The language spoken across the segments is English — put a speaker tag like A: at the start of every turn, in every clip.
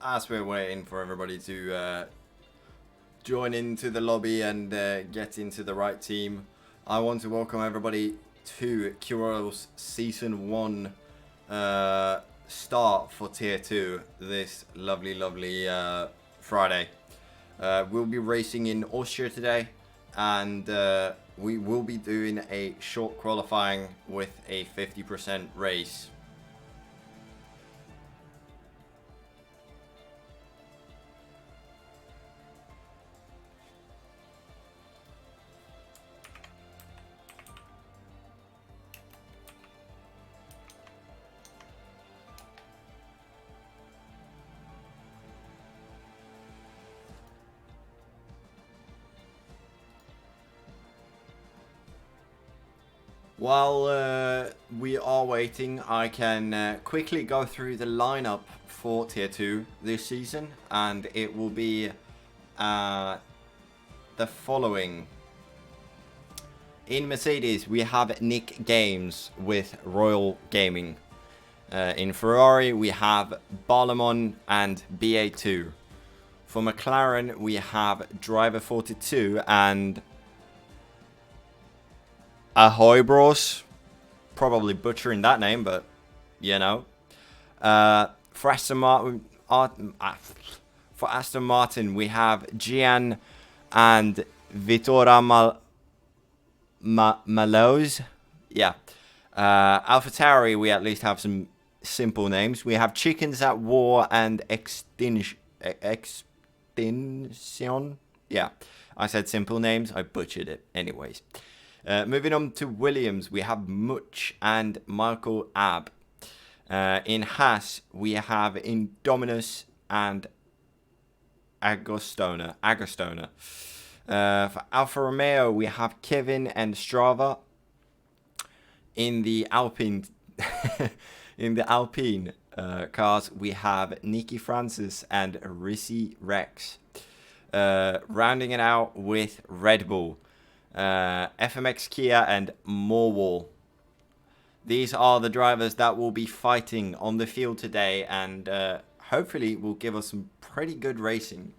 A: as we're waiting for everybody to join into the lobby and get into the right team, I want to welcome everybody to QRL's Season 1 start for Tier 2 this lovely Friday. We'll be racing in Austria today, and we will be doing a short qualifying with a 50% race. While we are waiting, I can quickly go through the lineup for Tier 2 this season, and it will be the following. In Mercedes, we have Nick Games with Royal Gaming. In Ferrari, we have Barlamon and BA2. For McLaren, we have Driver 42 and Ahoy Bros. Probably butchering that name, but you know. For Aston Martin, we have Gian and Vittoria Malose. Yeah. AlphaTauri, we at least have some simple names. We have Chickens at War and Extinction. Yeah. I said simple names. I butchered it. Anyways. Moving on to Williams, we have Much and Michael Ab. In Haas, we have Indominus and Agostona. For Alfa Romeo, we have Kevin and Strava. In the Alpine, cars, we have Nicky Francis and Risi Rex. Rounding it out with Red Bull. FMX Kia and Morwall. These are the drivers that will be fighting on the field today, and hopefully will give us some pretty good racing.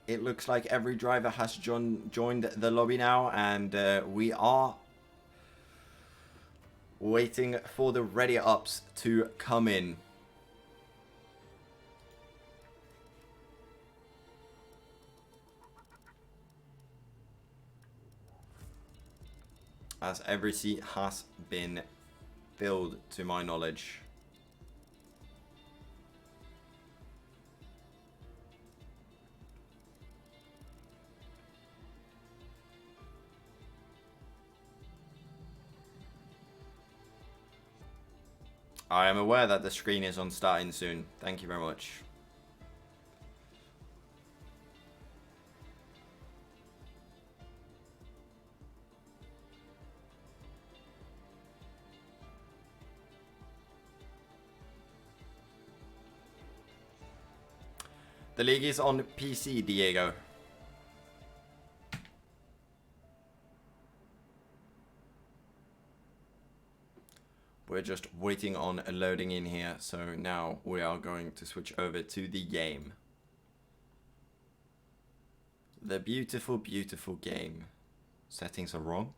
A: It looks like every driver has joined the lobby now, and we are waiting for the ready ups to come in. As every seat has been filled to my knowledge. I am aware that the screen is on starting soon. Thank you very much. The league is on PC, Diego. We're just waiting on loading in here, so now we are going to switch over to the game. The beautiful, beautiful game. Settings are wrong.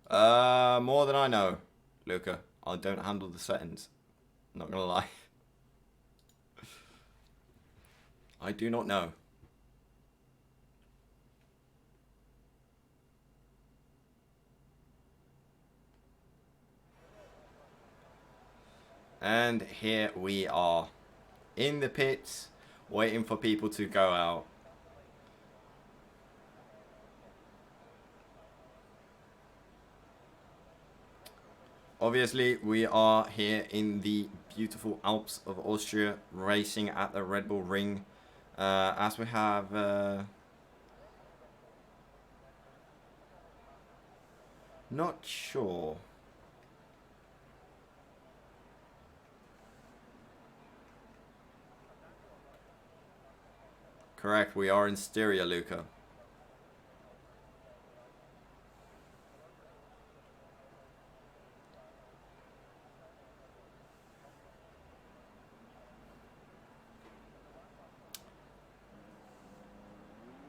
A: More than I know, Luca. I don't handle the settings. Not gonna lie. I do not know. And here we are in the pits, waiting for people to go out. Obviously, we are here in the beautiful Alps of Austria, racing at the Red Bull Ring. As we have... not sure. Correct, we are in Styria, Luca. 。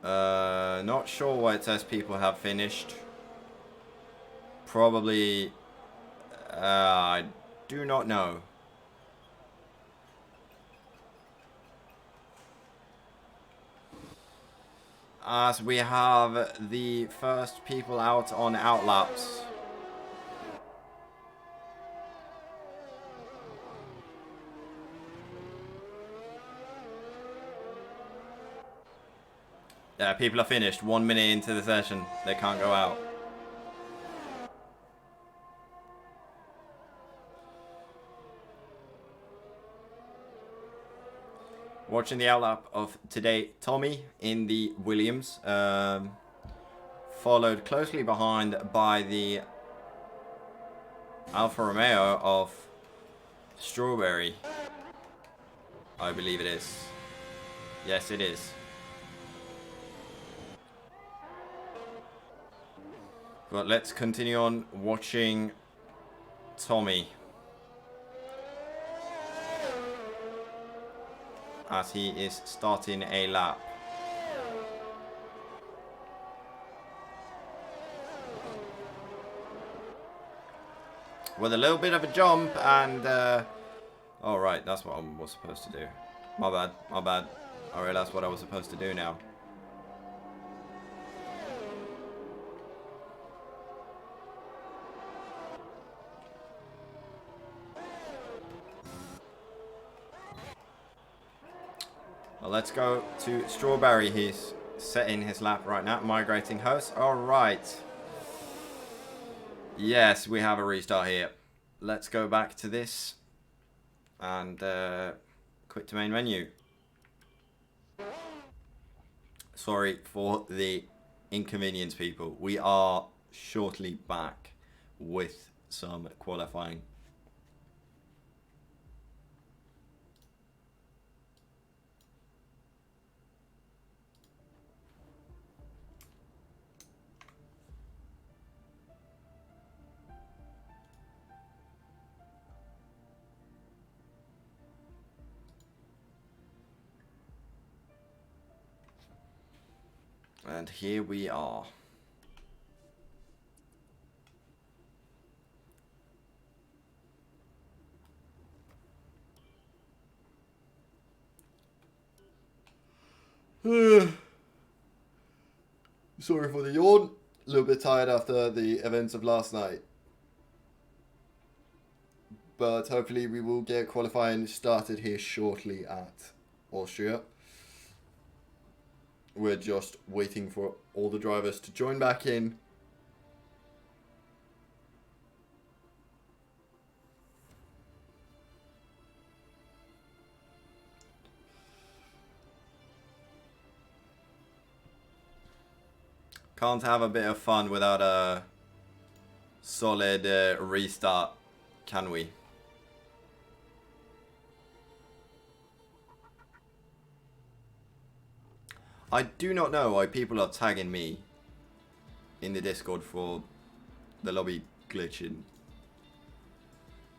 A: Not sure why it says people have finished. Probably, I do not know. As we have the first people out on outlaps. Yeah, people are finished. 1 minute into the session. They can't go out. Watching the outlap of today, Tommy in the Williams. Followed closely behind by the Alfa Romeo of Strawberry. I believe it is. Yes, it is. But let's continue on watching Tommy as he is starting a lap. With a little bit of a jump and... oh, right, that's what I was supposed to do. My bad, my bad. I realized what I was supposed to do now. Well, let's go to Strawberry. He's setting his lap right now. Migrating host. All right. Yes, we have a restart here. Let's go back to this and quit to main menu. Sorry for the inconvenience, people. We are shortly back with some qualifying. And here we are. Sorry for the yawn. A little bit tired after the events of last night. But hopefully we will get qualifying started here shortly at Austria. We're just waiting for all the drivers to join back in. Can't have a bit of fun without a solid restart, can we? I do not know why people are tagging me in the Discord for the lobby glitching.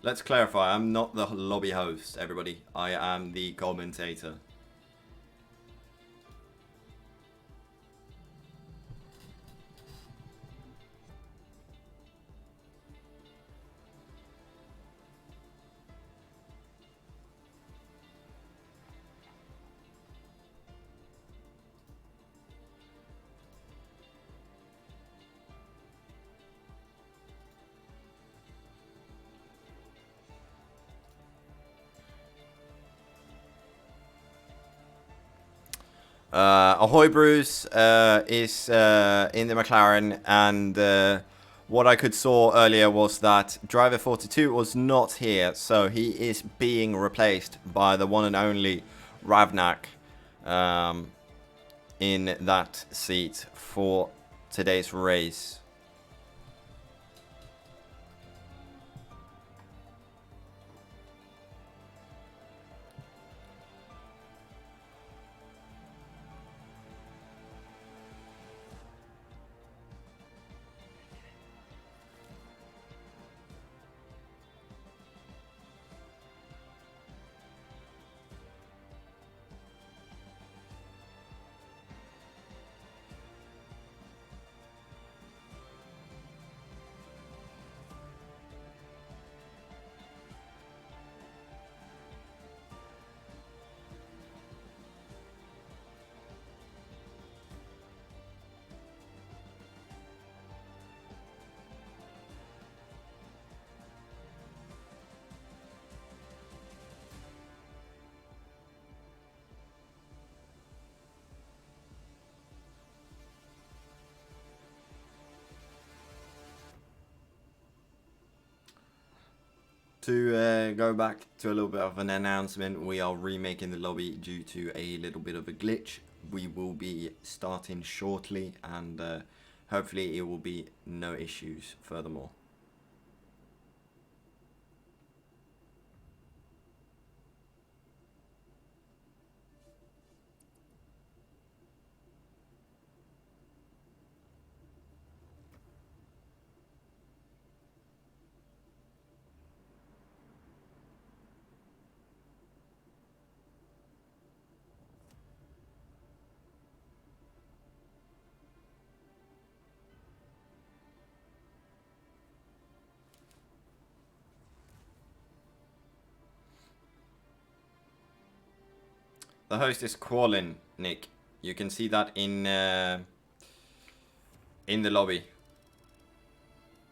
A: Let's clarify, I'm not the lobby host, everybody. I am the commentator. Ahoy Bruce is in the McLaren, and what I could saw earlier was that driver 42 was not here, so he is being replaced by the one and only Ravnak in that seat for today's race. to go back to a little bit of an announcement, we are remaking the lobby due to a little bit of a glitch. We will be starting shortly, and hopefully it will be no issues furthermore. The host is Qualin, Nick. You can see that in the lobby.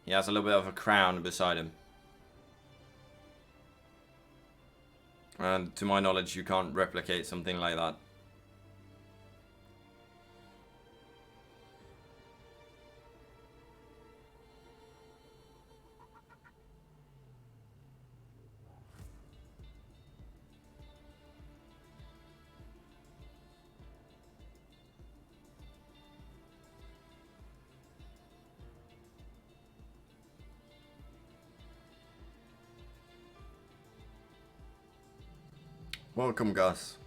A: He has a little bit of a crown beside him. And to my knowledge, you can't replicate something like that. Welcome, Gus.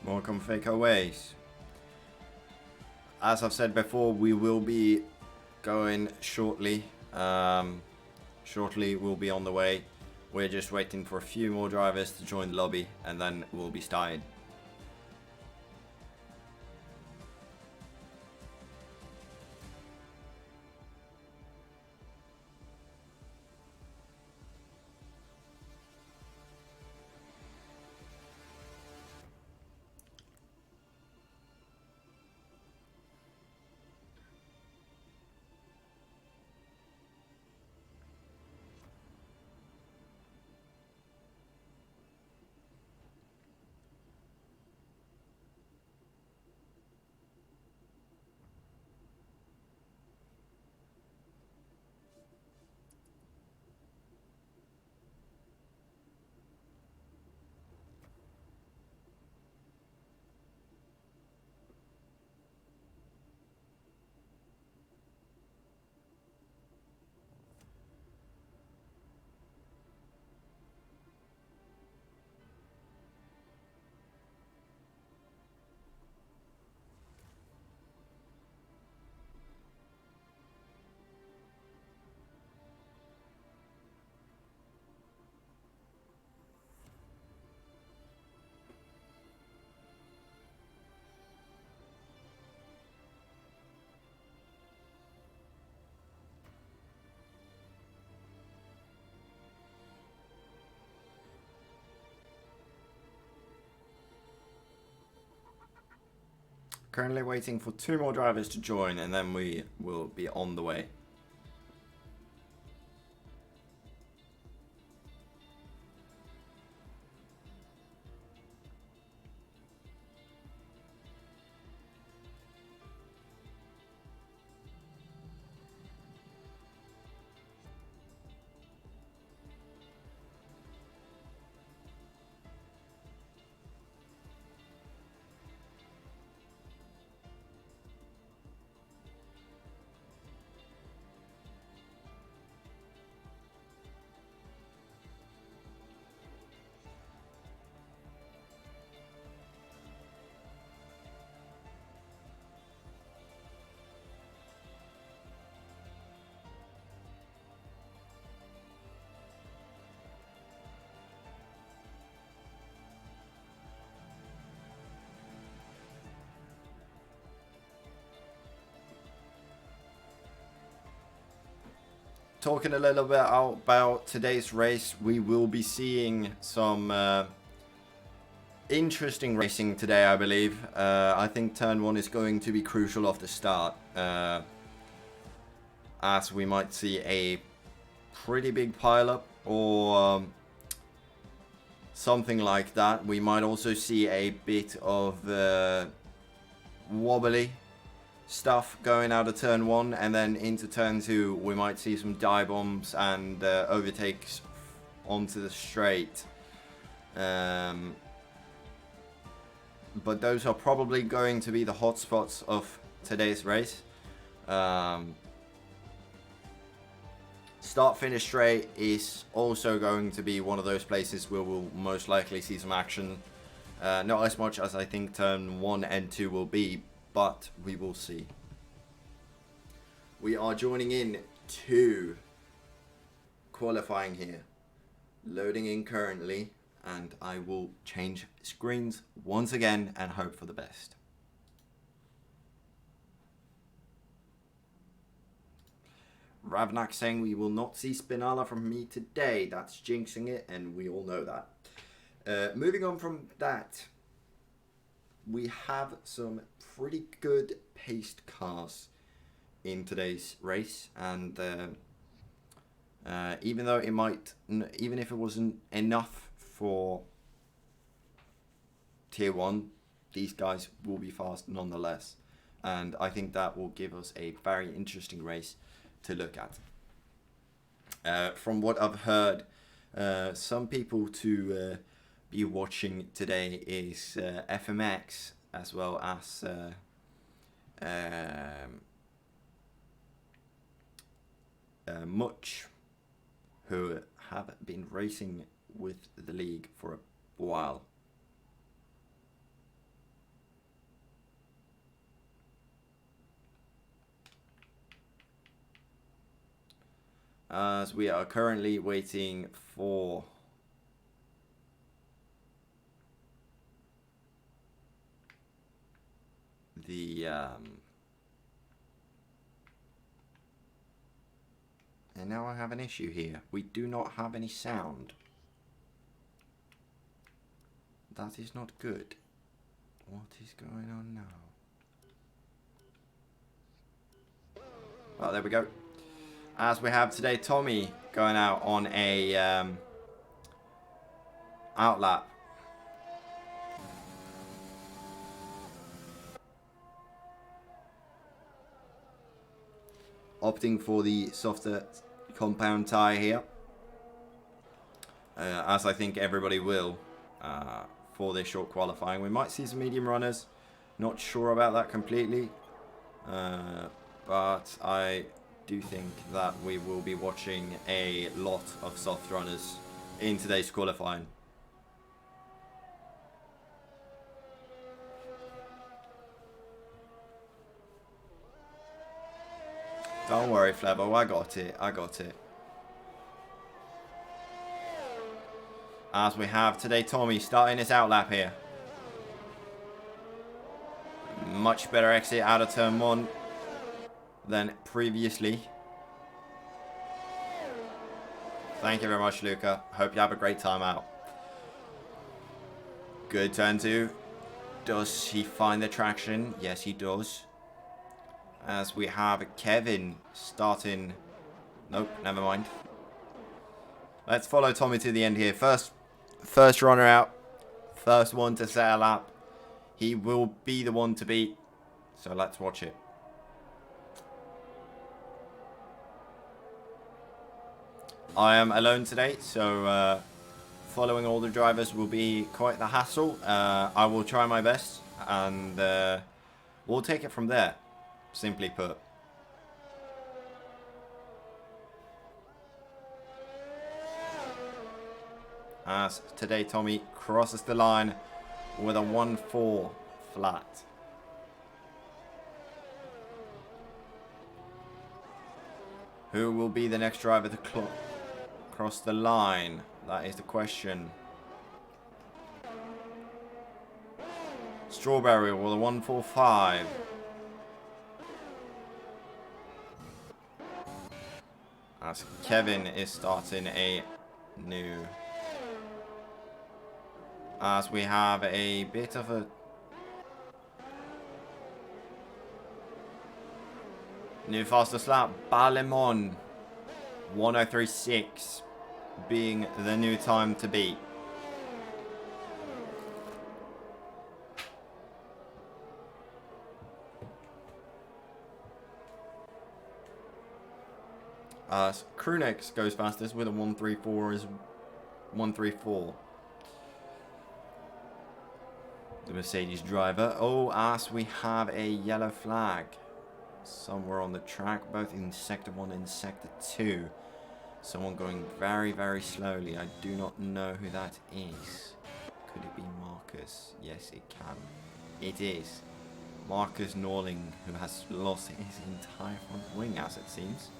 A: Welcome, Faker Ways. As I've said before, we will be going shortly. Shortly we'll be on the way. We're just waiting for a few more drivers to join the lobby, and then we'll be starting. Currently waiting for 2 more drivers to join, and then we will be on the way. talking a little bit about today's race, we will be seeing some interesting racing today, I believe. I think turn 1 is going to be crucial off the start, as we might see a pretty big pileup or something like that. We might also see a bit of wobbly stuff going out of turn 1, and then into turn 2 we might see some dive bombs and overtakes onto the straight. But those are probably going to be the hotspots of today's race. Start finish straight is also going to be one of those places where we'll most likely see some action. Not as much as I think turn 1 and 2 will be, but we will see. We are joining in to qualifying here. Loading in currently, and I will change screens once again and hope for the best. Ravnak saying we will not see Spinala from me today. That's jinxing it, and we all know that. Moving on from that, we have some pretty good paced cars in today's race, and even though it might, even if it wasn't enough for tier 1, these guys will be fast nonetheless, and I think that will give us a very interesting race to look at. From what I've heard, some people to be watching today is FMX, as well as Much, who have been racing with the league for a while. As we are currently waiting for the and now I have an issue here. We do not have any sound. That is not good. What is going on now? Well, there we go. As we have today, Tommy going out on a outlap. Opting for the softer compound tyre here. As I think everybody will for this short qualifying. We might see some medium runners. Not sure about that completely. But I do think that we will be watching a lot of soft runners in today's qualifying. Don't worry, Flebo, I got it, I got it. As we have today, Tommy starting his outlap here. Much better exit out of turn 1 than previously. Thank you very much, Luca. Hope you have a great time out. Good turn 2. Does he find the traction? Yes, he does. As we have Kevin starting. Nope, never mind. Let's follow Tommy to the end here. First runner out. First one to set a lap. He will be the one to beat. So let's watch it. I am alone today, so following all the drivers will be quite the hassle. I will try my best, and we'll take it from there, simply put. As today Tommy crosses the line with a 1-4 flat. Who will be the next driver to cross the line? That is the question. Strawberry with a 1-4-5. as Kevin is starting a new, as we have a bit of a new fastest lap. Ballemon 1:03.6 being the new time to beat. Krunex goes fastest with a 1:34 is 1:34. The Mercedes driver. Oh, as we have a yellow flag somewhere on the track, both in sector 1 and sector 2. Someone going very, very slowly. I do not know who that is. Could it be Marcus? Yes, it can. It is Marcus Norling, who has lost his entire front wing, as it seems.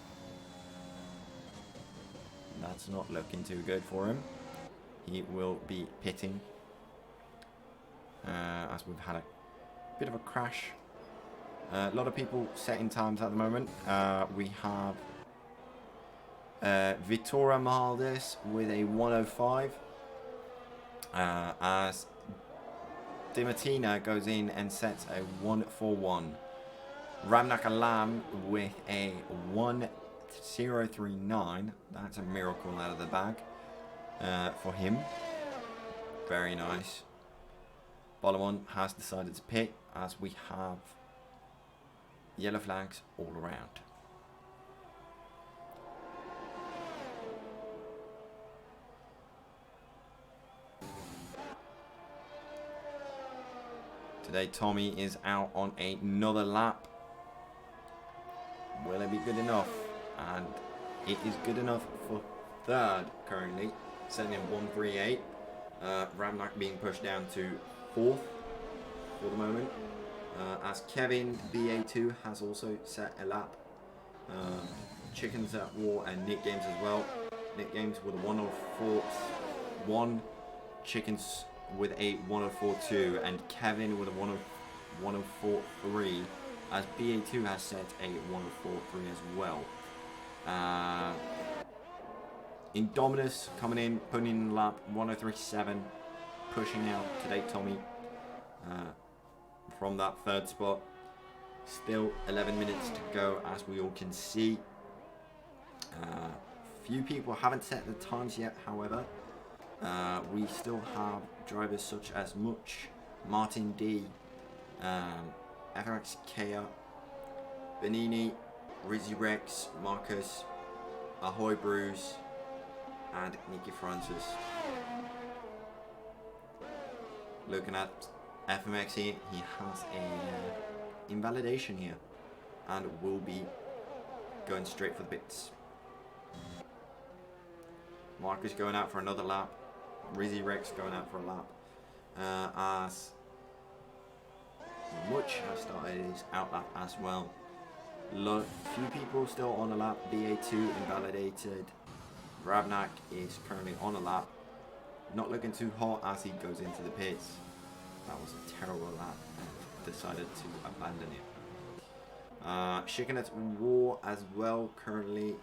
A: That's not looking too good for him. He will be pitting. As we've had a bit of a crash. A lot of people setting times at the moment. We have Vitora Mahaldes with a 1:05. As Di Martina goes in and sets a 1:41. Ramnak Alam with a 1:039. That's a miracle out of the bag for him. Very nice. Ballemon has decided to pit as we have yellow flags all around. Today Tommy is out on another lap. Will it be good enough? And it is good enough for third currently, setting in 1:38. Ramnak being pushed down to fourth for the moment. As Kevin BA2 has also set a lap. Chickens at War and Nick Games as well. Nick Games with a 1:04.1. Chickens with a 1:04.2. And Kevin with a 1:04.3. As BA2 has set a 1:04.3 as well. Indominus coming in, putting in the lap 1:03.7. Pushing out today Tommy from that third spot. Still 11 minutes to go, as we all can see. Few people haven't set the times yet, however. We still have drivers such as Much, Martin D, FRX Kea, Benini, Rizzy Rex, Marcus, Ahoy Bruce, and Nicky Francis. Looking at FMX here, he has a invalidation here and will be going straight for the pits. Marcus going out for another lap. Rizzy Rex going out for a lap. As Much has started his out lap as well. Few people still on a lap. BA2 invalidated. Ravnak is currently on a lap. Not looking too hot as he goes into the pits. That was a terrible lap and decided to abandon it. Chicken at War as well, currently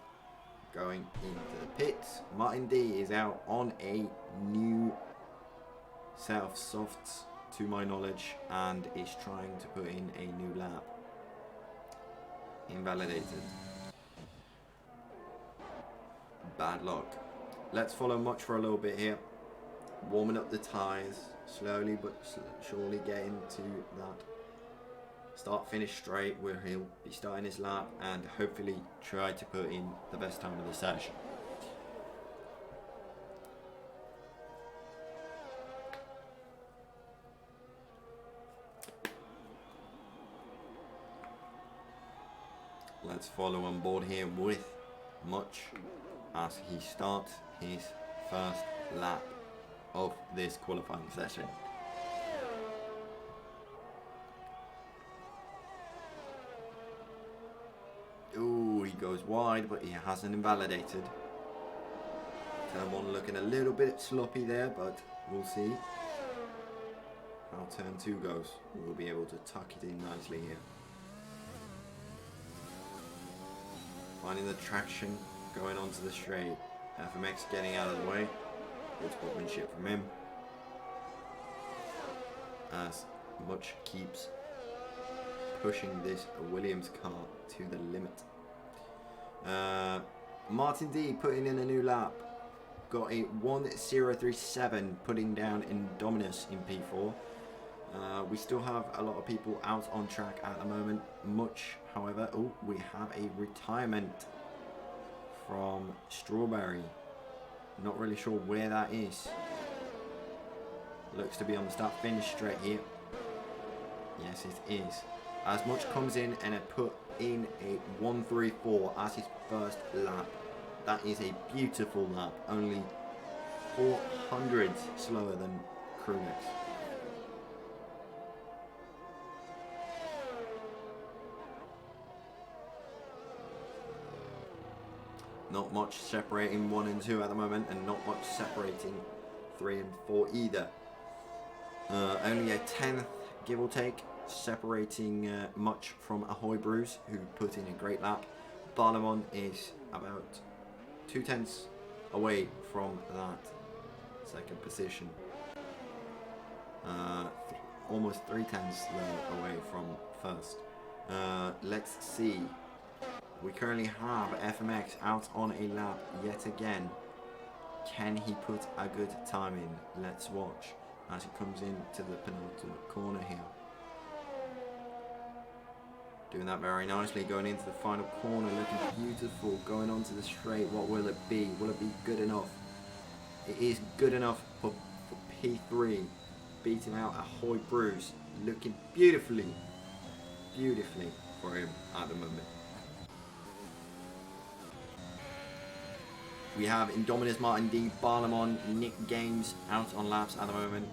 A: going into the pits. Martin D is out on a new set of softs to my knowledge and is trying to put in a new lap. Invalidated. Bad luck. Let's follow Much for a little bit here. Warming up the tyres, slowly but surely getting to that start-finish straight where he'll be starting his lap and hopefully try to put in the best time of the session. Let's follow on board here with Much as he starts his first lap of this qualifying session. Ooh, he goes wide, but he hasn't invalidated. Turn 1 looking a little bit sloppy there, but we'll see how turn 2 goes. We'll be able to tuck it in nicely here. Finding the traction going onto the straight. FMX getting out of the way. Good sportsmanship from him. As Much keeps pushing this Williams car to the limit. Martin D putting in a new lap. Got a 1037, putting down Indominus in P4. We still have a lot of people out on track at the moment. Much, however, we have a retirement from Strawberry. Not really sure where that is. Looks to be on the start-finish straight here. Yes, it is. As Much comes in and put in a 134 as his first lap. That is a beautiful lap. Only 400 slower than Krunex. Not much separating 1 and 2 at the moment, and not much separating 3 and 4 either. Only a 10th, give or take, separating Much from Ahoy Brews, who put in a great lap. Barlamon is about 2/10 away from that second position. Almost 3/10 away from first. Let's see. We currently have FMX out on a lap yet again. Can he put a good time in? Let's watch as he comes into the penultimate corner here. Doing that very nicely, going into the final corner, looking beautiful, going onto the straight. What will it be? Will it be good enough? It is good enough for P3, beating out Ahoy Brews, looking beautifully for him at the moment. We have Indominus, Martin D, Barlamon, Nick Games out on laps at the moment.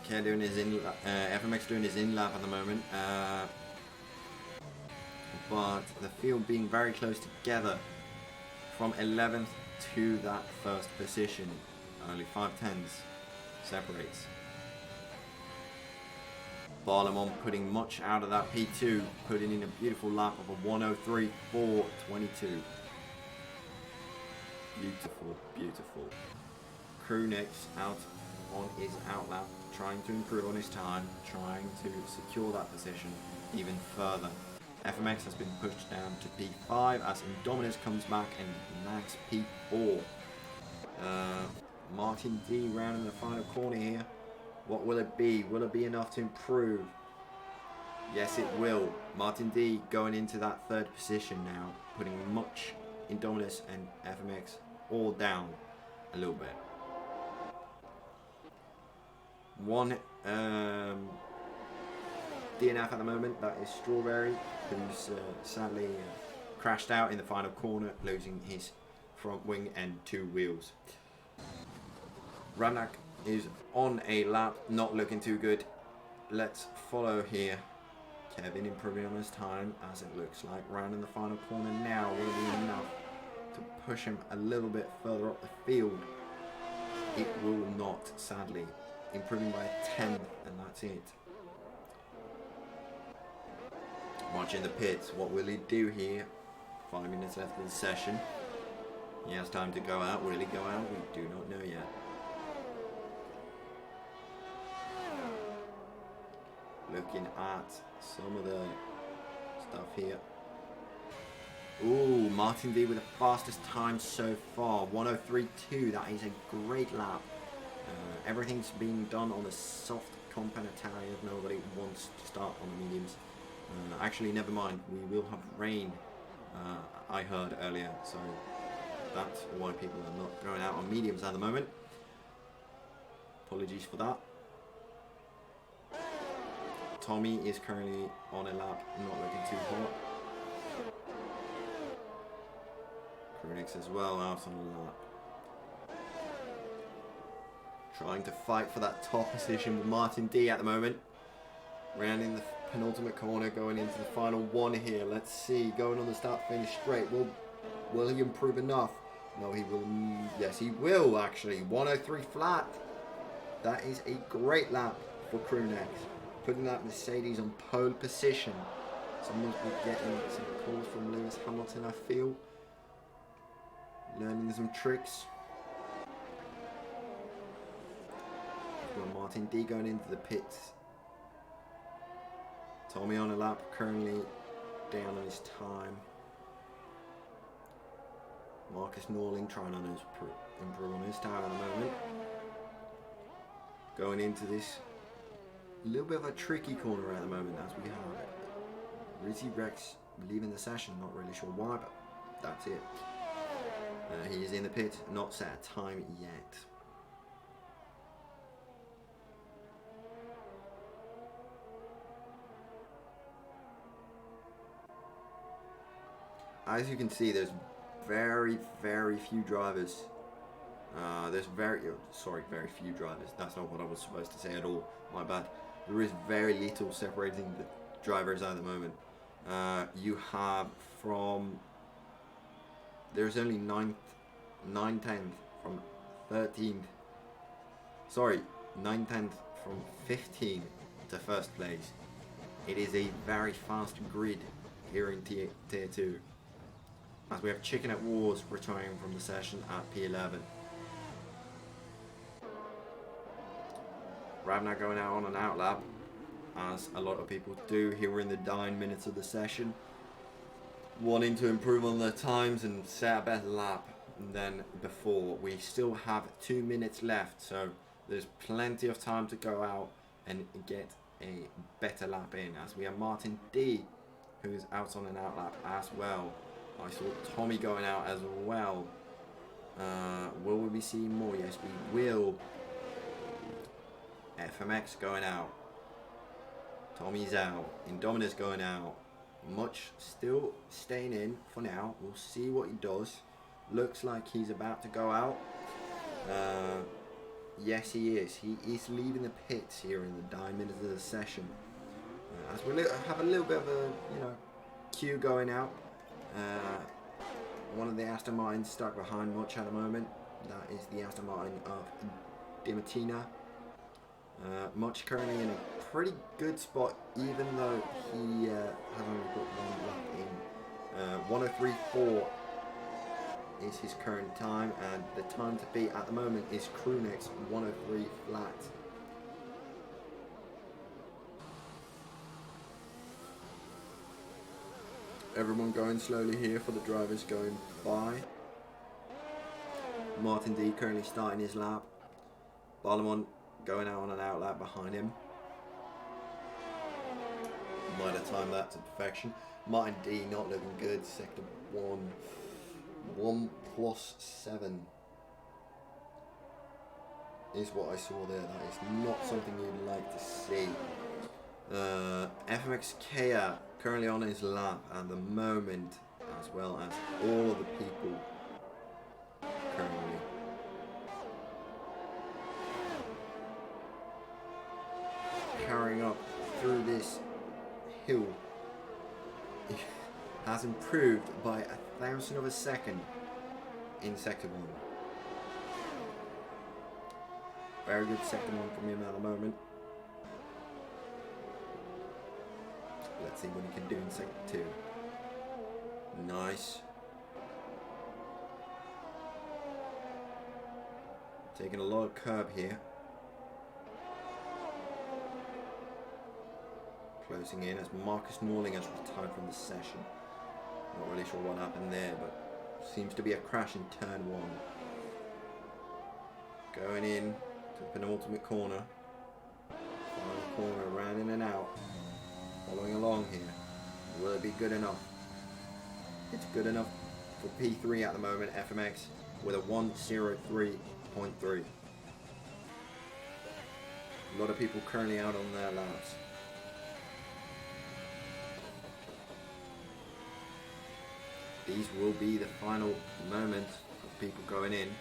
A: FMX doing his in lap at the moment. But the field being very close together from 11th to that first position. Only 5/10 separates. Barlamon putting Much out of that P2, putting in a beautiful lap of a 103.422. Beautiful. Krunex out on his outlap, trying to improve on his time, trying to secure that position even further. FMX has been pushed down to P5 as Indominus comes back and Max P4. Martin D rounding the final corner here. What will it be? Will it be enough to improve? Yes, it will. Martin D going into that third position now, putting Much, Indominus and FMX all down a little bit. One DNF at the moment, that is Strawberry, who's sadly crashed out in the final corner, losing his front wing and 2 wheels. Ramnak is on a lap, not looking too good. Let's follow here. Kevin improving on his time, as it looks like. Rounding the final corner now, will it be enough to push him a little bit further up the field? It will not, sadly. Improving by a 10th, and that's it. Watching the pits, what will he do here? 5 minutes left of the session. He has time to go out. Will he go out? We do not know yet. Looking at some of the stuff here. Ooh, Martin D with the fastest time so far, 103.2. That is a great lap. Everything's being done on the soft compound tires. Nobody wants to start on the mediums. Actually, never mind. We will have rain, I heard earlier. So that's why people are not going out on mediums at the moment. Apologies for that. Tommy is currently on a lap, not looking too hot. Krunex as well out on a lap. Trying to fight for that top position with Martin D at the moment. Rounding the penultimate corner, going into the final one here. Let's see, going on the start-finish straight. Will he improve enough? No, he will. Yes, he will actually. 103 flat. That is a great lap for Krunex. Putting that Mercedes on pole position. Someone's been getting some calls from Lewis Hamilton, I feel. Learning some tricks. We've got Martin D going into the pits. Tommy on a lap, currently down on his time. Marcus Norling trying to improve on his time at the moment. Going into this a little bit of a tricky corner at the moment as we have Rizzy Rex leaving the session, not really sure why, but that's it. He is in the pit, not set a time yet. As you can see, there's very few drivers. Very few drivers. That's not what I was supposed to say at all. My bad. There is very little separating the drivers at the moment. You have from... There's only 9/10 from 13th. Sorry, 9/10 from 15th to first place. It is a very fast grid here in Tier 2. As we have Chicken at Wars retiring from the session at P11. Ravna going out on an outlap, as a lot of people do here in the dying minutes of the session, wanting to improve on their times and set a better lap than before. We still have 2 minutes left, so there's plenty of time to go out and get a better lap in, as we have Martin D, who's out on an outlap as well. I saw Tommy going out as well. Will we be seeing more? Yes, we will. FMX going out. Tommy's out. Indominus going out. Much still staying in for now. We'll see what he does. Looks like he's about to go out. Yes, he is. He is leaving the pits here in the dying minutes of the session. As we have a little bit of a queue going out. One of the Aston Martins stuck behind much at the moment. That is the Aston Martin of Dimatina. Much currently in a pretty good spot, even though he has only got one lap in. 1:03.4 is his current time, and the time to beat at the moment is Crewnex 1:03 flat. Everyone going slowly here for the drivers going by. Martin D currently starting his lap. Ballamon going out on an outlap behind him. Might have timed that to perfection. Martin D not looking good. Sector 1+7 is what I saw there. That is not something you'd like to see. FMX Kea currently on his lap at the moment, as well as all of the people currently. Carrying up through this hill. It has improved by 1,000 of a second in sector 1. Very good sector 1 from him at the moment. Let's see what he can do in sector 2. Nice. Taking a lot of curb here. Closing in as Marcus Norling has retired from the session. Not really sure what happened there, but seems to be a crash in turn 1. Going in to the penultimate corner. Final corner, round in and out. Following along here. Will it be good enough? It's good enough for P3 at the moment, FMX, with a 1:03.3. A lot of people currently out on their laps. These will be the final moments of people going in.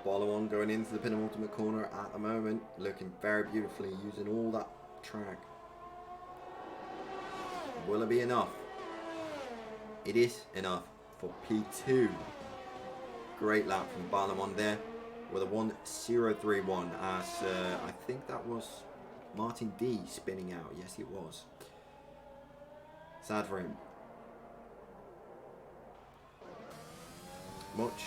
A: Balawan going into the penultimate corner at the moment, looking very beautifully, using all that track. Will it be enough? It is enough for P2. Great lap from Balawan there. with a 1-0-3-1 as I think that was Martin D spinning out. Yes, it was. Sad for him. Much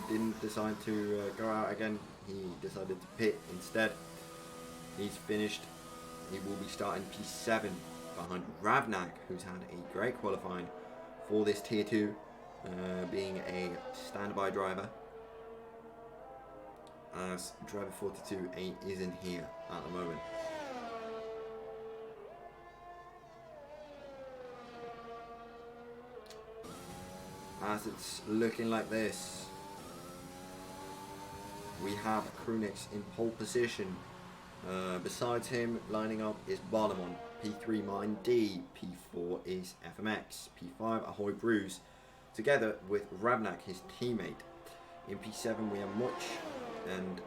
A: didn't decide to go out again. He decided to pit instead. He's finished. He will be starting P7 behind Ravnak, who's had a great qualifying for this Tier 2, being a standby driver. As driver 42 isn't here at the moment. As it's looking like this, we have Krunix in pole position. Besides him, lining up is Barlamon, P3 Mine D, P4 is FMX, P5 Ahoy Brews, together with Ravnak, his teammate. In P7 we have Much, and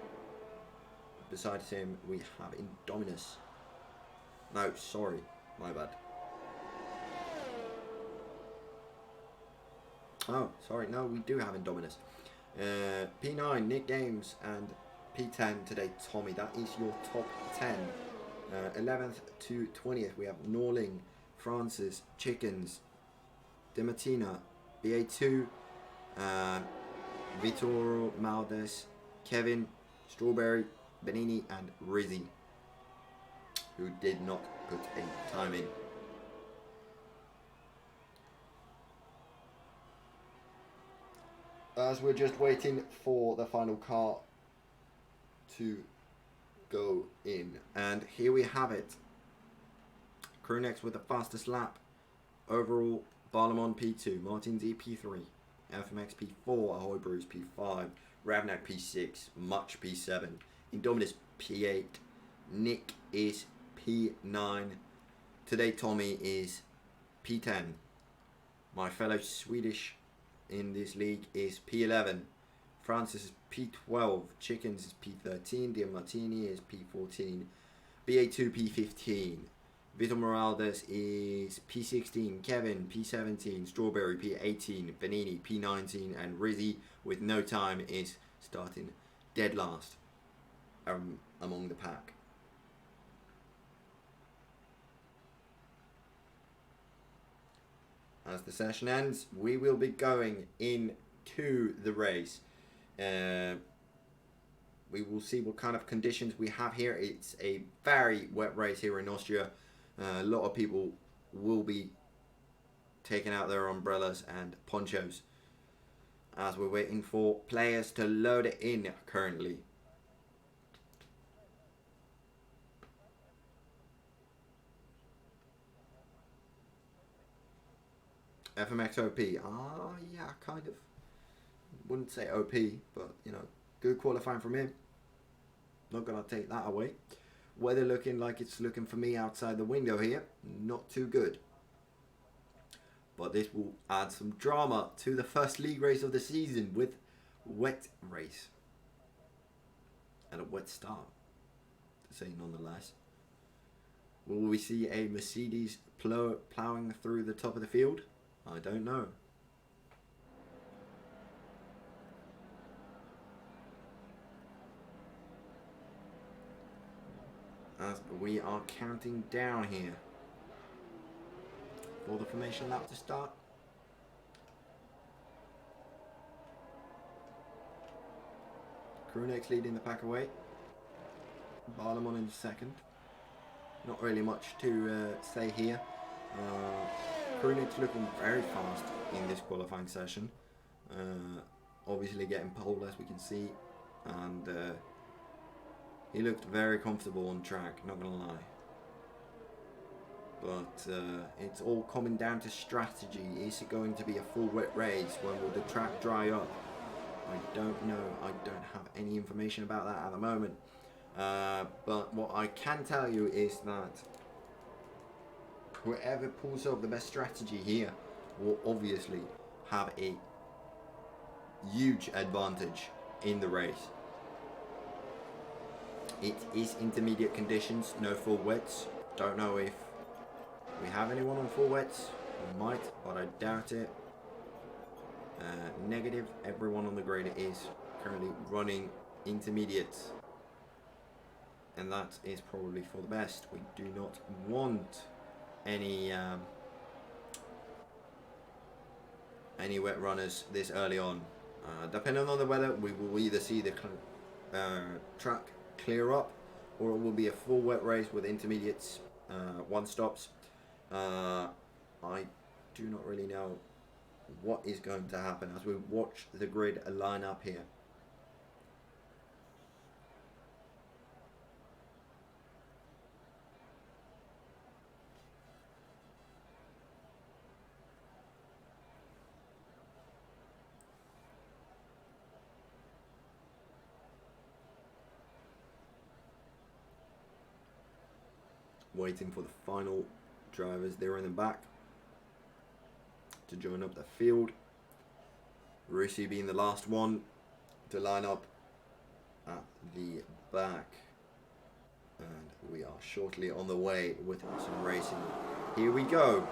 A: besides him we have Indominus. No, sorry, my bad. Oh, sorry, no, we do have Indominus. P9, Nick Games, and P10 today, Tommy. That is your top 10. 11th to 20th, we have Norling, Francis, Chickens, Demartina, BA2, Vittorio Maldes, Kevin, Strawberry, Benini, and Rizzy, who did not put a time in. As we're just waiting for the final car to go in, and here we have it. Krunix with the fastest lap overall. Barlamon P2, Martin Z P3, FMX P4, Ahoy Brews P5, Ravnak P6, Much P7, Indominus P8, Nick is P9. Today Tommy is P10. My fellow Swedish in this league is P11. Francis is P12. Chickens is P13. Dia Martini is P14. BA2 P15. Vitor Morales is P16. Kevin P17. Strawberry P18. Vanini P19. And Rizzy with no time is starting dead last among the pack. As the session ends, we will be going into the race. We will see what kind of conditions we have here. It's a very wet race here in Austria. A lot of people will be taking out their umbrellas and ponchos as we're waiting for players to load it in currently. FMX OP. Yeah, kind of. Wouldn't say OP, but you know, good qualifying from him. Not gonna take that away. Weather looking like it's looking for me outside the window here. Not too good. But this will add some drama to the first league race of the season with wet race. And a wet start, to say nonetheless. Will we see a Mercedes ploughing through the top of the field? I don't know. As we are counting down here for the formation lap to start. Krunix leading the pack away. Barlamon in second. Not really much to say here. Krunix looking very fast in this qualifying session. Obviously getting pole as we can see, and he looked very comfortable on track, not gonna lie. But it's all coming down to strategy. Is it going to be a full wet race? When will the track dry up? I don't know. I don't have any information about that at the moment. But what I can tell you is that whoever pulls up the best strategy here will obviously have a huge advantage in the race. It is intermediate conditions, no full wets. Don't know if we have anyone on full wets. We might, but I doubt it. Negative, everyone on the grid is currently running intermediate. And that is probably for the best. We do not want any wet runners this early on. Depending on the weather, we will either see the track clear up, or it will be a full wet race with intermediates, one stops. I do not really know what is going to happen as we watch the grid line up here. Waiting for the final drivers there in the back to join up the field. Russi being the last one to line up at the back. And we are shortly on the way with some racing. Here we go.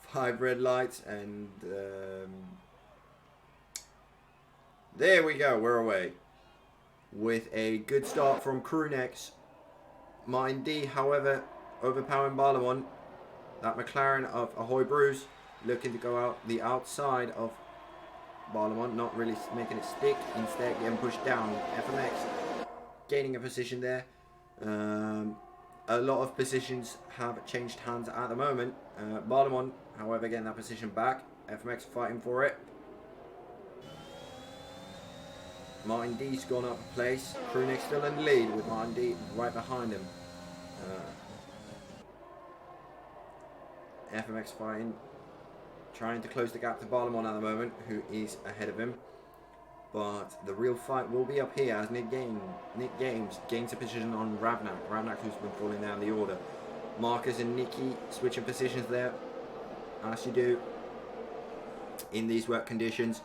A: 5 red lights and there we go, we're away. With a good start from Crewnex. Martin D, however, overpowering Barlamon. That McLaren of Ahoy Bruce looking to go out the outside of Barlamon, not really making it stick, instead getting pushed down. FMX gaining a position there. A lot of positions have changed hands at the moment. Barlamon, however, getting that position back. FMX fighting for it. Martin D's gone up a place. Crewnex still in the lead with Martin D right behind him. FMX fighting, trying to close the gap to Barlamon at the moment, who is ahead of him. But the real fight will be up here as Nick Games gains a position on Ravnak. Ravnak, who's been falling down the order. Marcus and Nicky switching positions there, as you do in these wet conditions.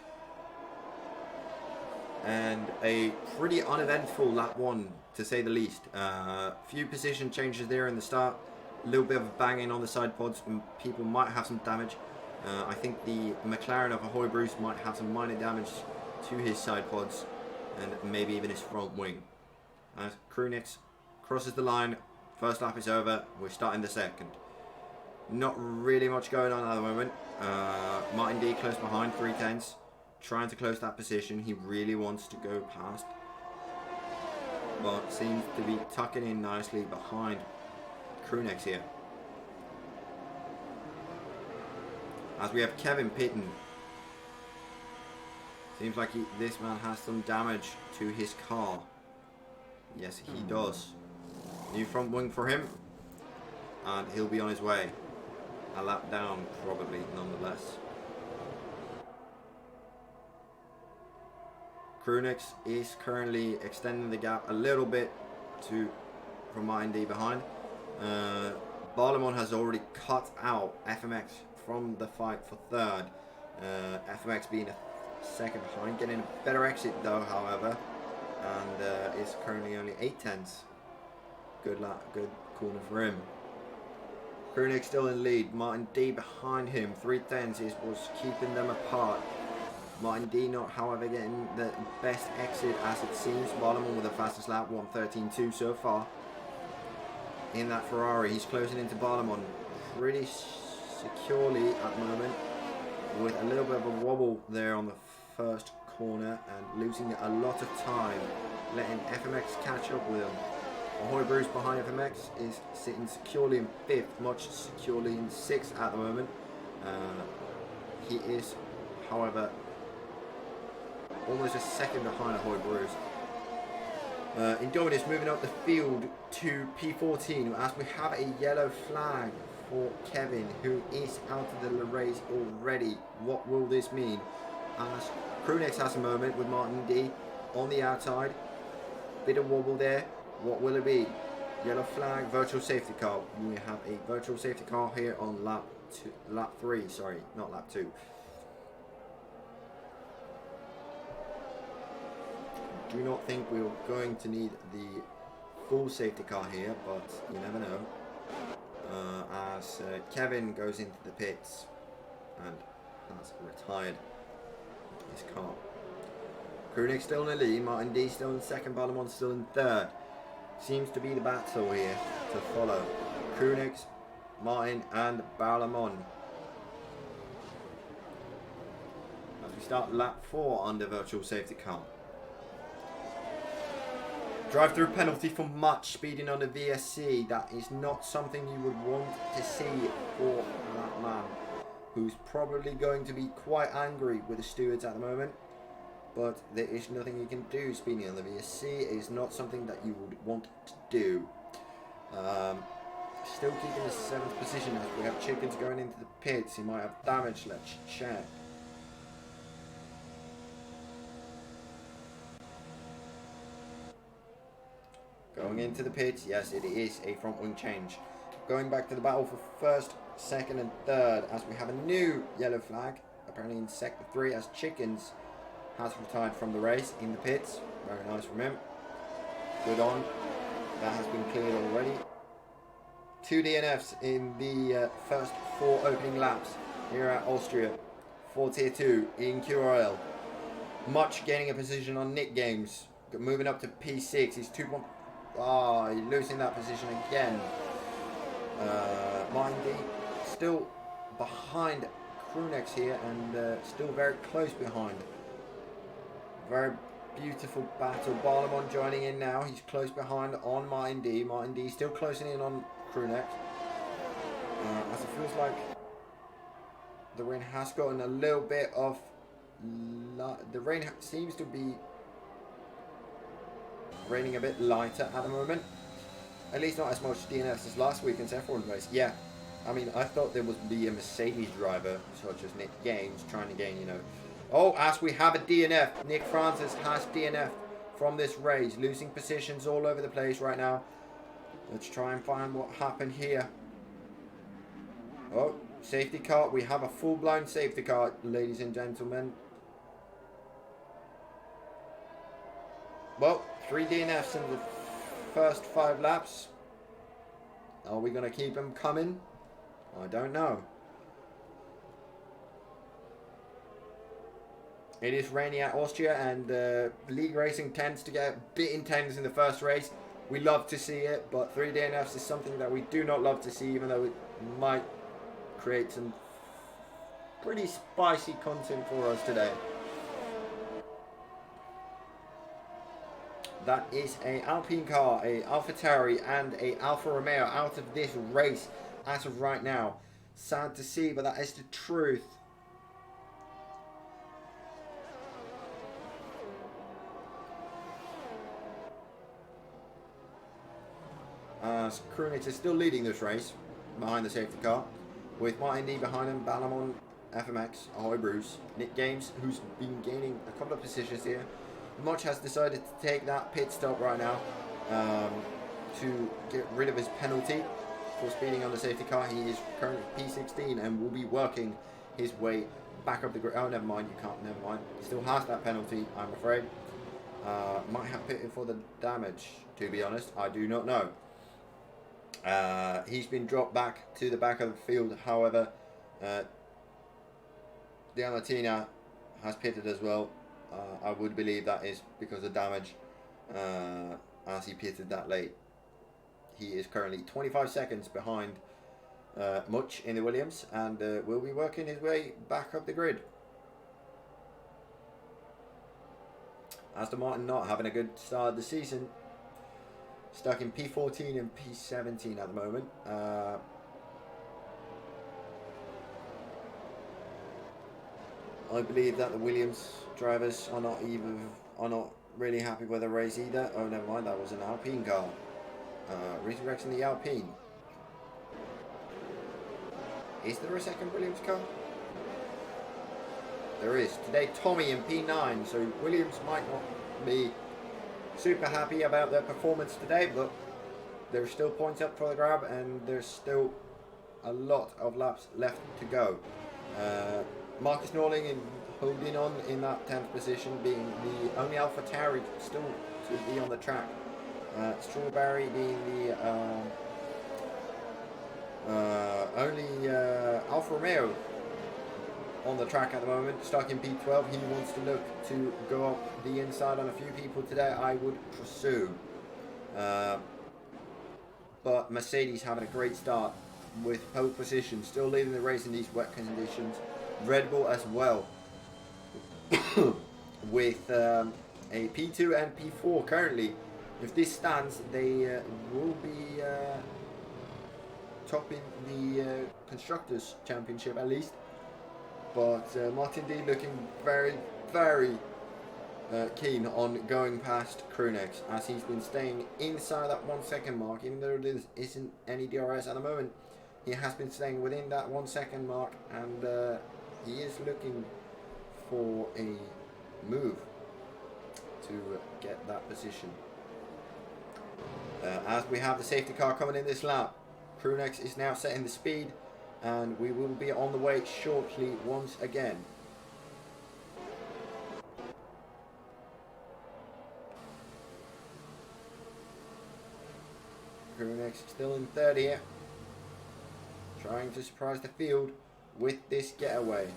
A: And a pretty uneventful lap 1, to say the least. Few position changes there in the start. A little bit of banging on the side pods, and people might have some damage. I think the McLaren of Ahoy Bruce might have some minor damage to his side pods, and maybe even his front wing. As Crewnex crosses the line, first lap is over, we're starting the second. Not really much going on at the moment. Martin D close behind, 3/10. Trying to close that position. He really wants to go past, but seems to be tucking in nicely behind Crewnex here. As we have Kevin pitting. Seems like this man has some damage to his car. Yes, he does. New front wing for him, and he'll be on his way. A lap down, probably, nonetheless. Crewnex is currently extending the gap a little bit from Martin D behind. Barlamon has already cut out FMX from the fight for third. FMX being a second behind, getting a better exit though, however, and is currently only 8/10. Good corner for him. Crewnex still in lead. Martin D behind him. 3/10 was keeping them apart. Martin D not, however, getting the best exit as it seems. Barlamon with the fastest lap, 1:13.2 so far. In that Ferrari, he's closing into Barlamon pretty securely at the moment, with a little bit of a wobble there on the first corner and losing a lot of time, letting FMX catch up with him. Ahoy Bruce behind FMX is sitting securely in 5th, much securely in 6th at the moment. He is, however, almost a second behind Ahoy Bruce. Indominus moving up the field to P14 as we have a yellow flag for Kevin, who is out of the race already. What will this mean? As Crewnex has a moment with Martin D on the outside. Bit of wobble there. What will it be? Yellow flag, virtual safety car. We have a virtual safety car here on lap 3, sorry, not lap 2. Do not think we're going to need the full safety car here, but you never know. As Kevin goes into the pits and has retired. this car. Krunic still in the lead, Martin D still in second, Ballamon still in third. Seems to be the battle here to follow. Krunic, Martin and Ballamon. As we start lap 4 under virtual safety car. Drive-through penalty for much speeding on the VSC. That is not something you would want to see for that man, who's probably going to be quite angry with the stewards at the moment. But there is nothing you can do. Speeding on the VSC is not something that you would want to do. Still keeping the 7th position as we have Chickens going into the pits. He might have damage. Let's check. Going into the pits, yes, it is a front wing change. Going back to the battle for first, second and third as we have a new yellow flag, apparently in sector 3 as Chickens has retired from the race in the pits. Very nice from him. Good on. That has been cleared already. 2 DNFs in the first 4 opening laps here at Austria for Tier 2 in QRL. Much gaining a position on Nick Games. Moving up to P6. He's 2. He's losing that position again. Martin D still behind Krunex here and still very close behind. Very beautiful battle. Ballamon joining in now. He's close behind on Martin D. Martin D still closing in on Krunex. As it feels like the rain has gotten a little bit of... The rain seems to be raining a bit lighter at the moment. At least not as much DNFs as last weekend's F1 race. Yeah, I mean, I thought there would be a Mercedes driver, such as Nick Games, trying to gain, you know... Oh, as we have a DNF. Nick Francis has DNF'd from this race. Losing positions all over the place right now. Let's try and find what happened here. Oh, safety car. We have a full-blown safety car, ladies and gentlemen. Well, 3 DNFs in the first 5 laps. Are we going to keep them coming? I don't know. It is raining at Austria and league racing tends to get a bit intense in the first race. We love to see it, but 3 DNFs is something that we do not love to see, even though it might create some pretty spicy content for us today. That is a Alpine car, a AlphaTauri and a Alfa Romeo out of this race as of right now. Sad to see, but that is the truth. As Krunic is still leading this race behind the safety car, with Martin D behind him, Ballamon, FMX, Ahoy Bruce, Nick Games, who's been gaining a couple of positions here. Much has decided to take that pit stop right now to get rid of his penalty for speeding on the safety car. He is currently P16 and will be working his way back up the grid. Oh, never mind, you can't, never mind. He still has that penalty, I'm afraid. Might have pitted for the damage, to be honest. I do not know. He's been dropped back to the back of the field. However, Diamatina has pitted as well. I would believe that is because of damage, as he pitted that late. He is currently 25 seconds behind Much in the Williams and will be working his way back up the grid. Aston Martin not having a good start of the season. Stuck in P14 and P17 at the moment. I believe that the Williams drivers are not really happy with the race either. Oh, never mind, that was an Alpine car. Resurrecting the Alpine. Is there a second Williams car? There is. Today, Tommy in P9, so Williams might not be super happy about their performance today, but there's still points up for the grab and there's still a lot of laps left to go. Marcus Norling holding on in that 10th position, being the only AlphaTauri still to be on the track. Strawberry being the only Alfa Romeo on the track at the moment, stuck in P12. He wants to look to go up the inside on a few people today, I would presume. But Mercedes having a great start with pole position, still leading the race in these wet conditions. Red Bull as well with a P2 and P4 currently. If this stands, they will be topping the Constructors' Championship at least. But Martin D looking very, very keen on going past Krunex, as he's been staying inside that 1 second mark. Even though there isn't any DRS at the moment, he has been staying within that 1 second mark, and he is looking for a move to get that position. As we have the safety car coming in this lap, Krunex is now setting the speed, and we will be on the way shortly once again. Krunex still in third here, trying to surprise the field with this getaway.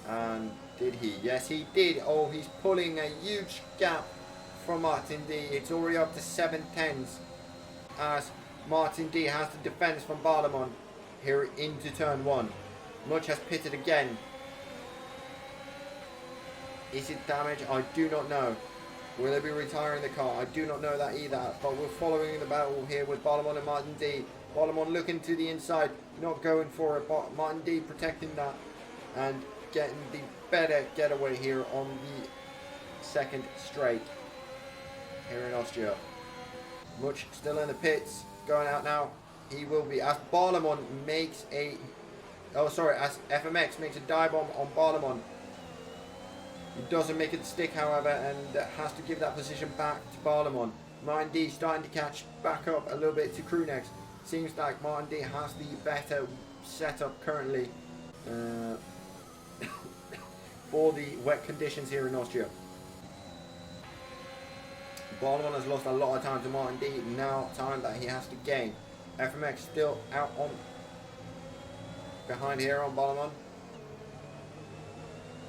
A: And did he? Yes, he did. Oh, he's pulling a huge gap from Martin D. It's already up to 7/10s as Martin D has the defense from Barlamon here into turn 1. Much has pitted again. Is it damage? I do not know. Will they be retiring the car? I do not know that either. But we're following the battle here with Barlamon and Martin D. Barlamon looking to the inside, not going for it, but Martin D protecting that and getting the better getaway here on the second straight here in Austria. Much still in the pits, going out now. He will be, as Barlamon makes a, as FMX makes a dive bomb on Barlamon. He doesn't make it stick, however, and has to give that position back to Barlamon. Martin D starting to catch back up a little bit to Krunex. Seems like Martin D has the better setup currently for the wet conditions here in Austria. Barlamon has lost a lot of time to Martin D, now time that he has to gain. FMX still out on behind here on Barlamon,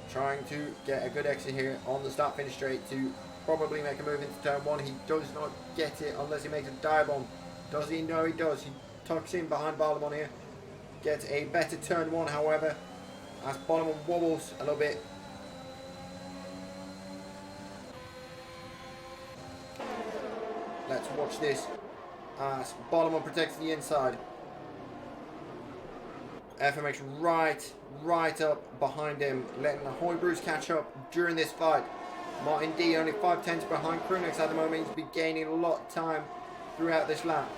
A: trying to get a good exit here on the start finish straight to probably make a move into turn 1. He does not get it unless he makes a dive bomb. Does he? No, he does. He tucks in behind Barlamon here, gets a better turn 1, however, as Barlamon wobbles a little bit. Let's watch this as Barlamon protects the inside. FMX right up behind him, letting the Hoybrews catch up during this fight. Martin D only 5/10s behind Krunex at the moment. He's been gaining a lot of time throughout this lap.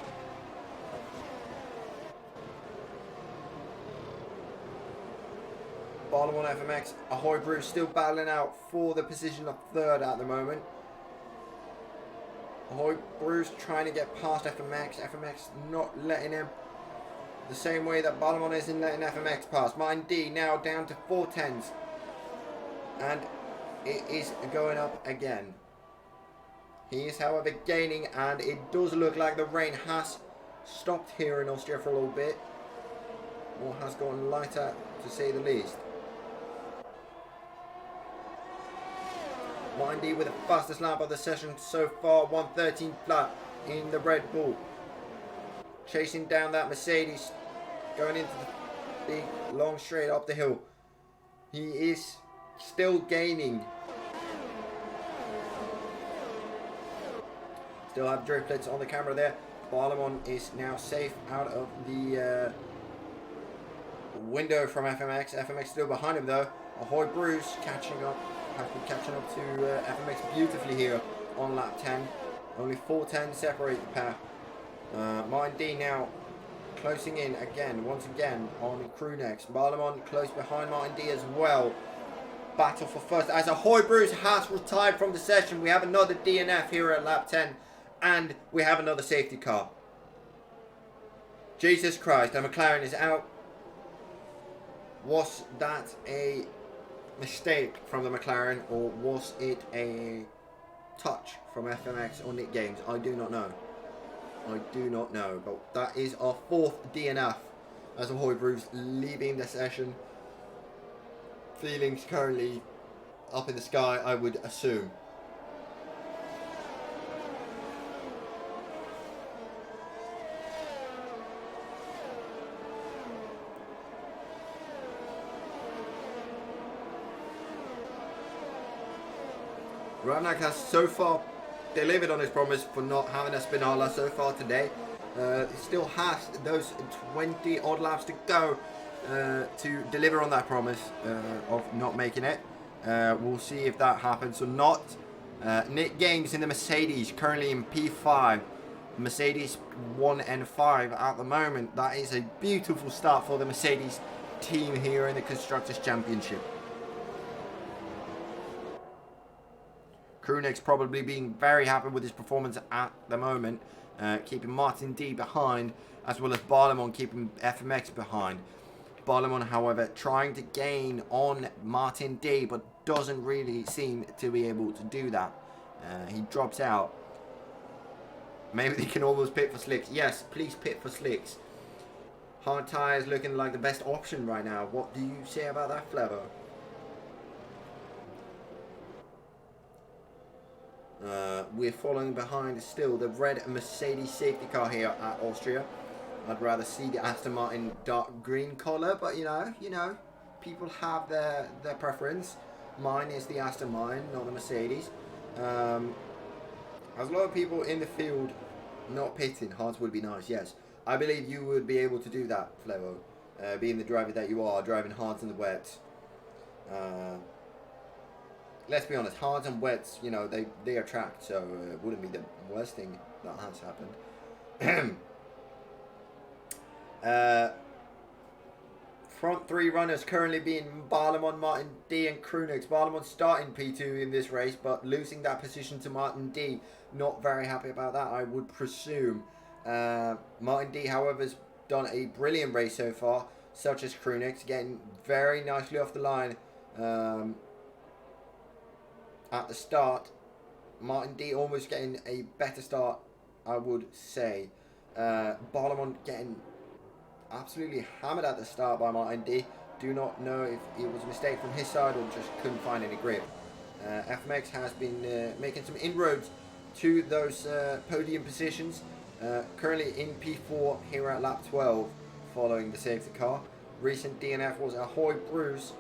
A: Barlamon, FMX, Hoybrews still battling out for the position of third at the moment. Hoybrews trying to get past FMX. FMX not letting him. The same way that Barlamon isn't letting FMX pass. Martin D now down to 4/10s. And it is going up again. He is, however, gaining, and it does look like the rain has stopped here in Austria for a little bit. Or has gone lighter, to say the least. Martin D with the fastest lap of the session so far, 1:13 flat in the Red Bull. Chasing down that Mercedes, going into the big long straight up the hill. He is still gaining. Still have driftlets on the camera there. Barlamon is now safe out of the window from FMX. FMX still behind him though. Hoybrews catching up. Has been catching up to FMX beautifully here on lap 10. Only 4/10 separate the pair. Martin D now closing in again, once again on Krunex. Barlamon close behind Martin D as well. Battle for first as Hoybrews has retired from the session. We have another DNF here at lap 10, and we have another safety car. Jesus Christ, the McLaren is out. Was that a mistake from the McLaren, or was it a touch from FMX or Nick Games? I do not know. I do not know, but that is our 4th DNF as Hoybrews leaving the session. feelings currently up in the sky, I would assume. Ravnak has so far delivered on his promise for not having a Spinala so far today. He still has those 20 odd laps to go to deliver on that promise of not making it. We'll see if that happens or not. Nick Games in the Mercedes, currently in P5. Mercedes 1 and 5 at the moment. That is a beautiful start for the Mercedes team here in the Constructors' Championship. Krunick's probably being very happy with his performance at the moment, keeping Martin D behind, as well as Barlamon keeping FMX behind. Barlamon, however, trying to gain on Martin D, but doesn't really seem to be able to do that. He drops out. Maybe they can almost pit for slicks. Yes, please pit for slicks. Hard tyres looking like the best option right now. What do you say about that, Flevo? We're following behind still the red Mercedes safety car here at Austria. I'd rather see the Aston Martin dark green colour, but you know, people have their preference. Mine is the Aston Martin, not the Mercedes. There's a lot of people in the field not pitting. Hards would be nice, yes. I believe you would be able to do that, Flevo. Being the driver that you are, driving hards in the wets. Let's be honest, hards and wets, you know, they attract, so it wouldn't be the worst thing that has happened. Front three runners currently being Barlamon, Martin D and Krunix. Barlamon starting P2 in this race, but losing that position to Martin D. Not very happy about that, I would presume. Martin D, however, has done a brilliant race so far, such as Krunix, getting very nicely off the line. At the start, Martin D almost getting a better start, I would say. Barlamon getting absolutely hammered at the start by Martin D. Do not know if it was a mistake from his side or just couldn't find any grip. FMX has been making some inroads to those podium positions. Currently in P4 here at lap 12 following the safety car. Recent DNF was Ahoy Bruce,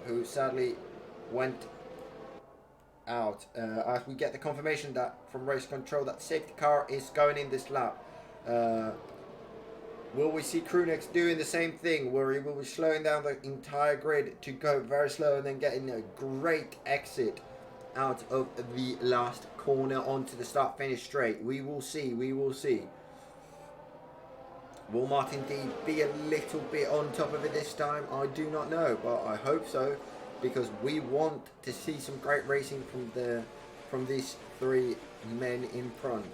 A: who sadly went out as we get the confirmation that from race control that safety car is going in this lap. Will we see Krunix doing the same thing where he will be slowing down the entire grid to go very slow and then getting a great exit out of the last corner onto the start finish straight? We will see, we will see. Will Martin D be a little bit on top of it this time? I do not know, but I hope so, because we want to see some great racing from these three men in front.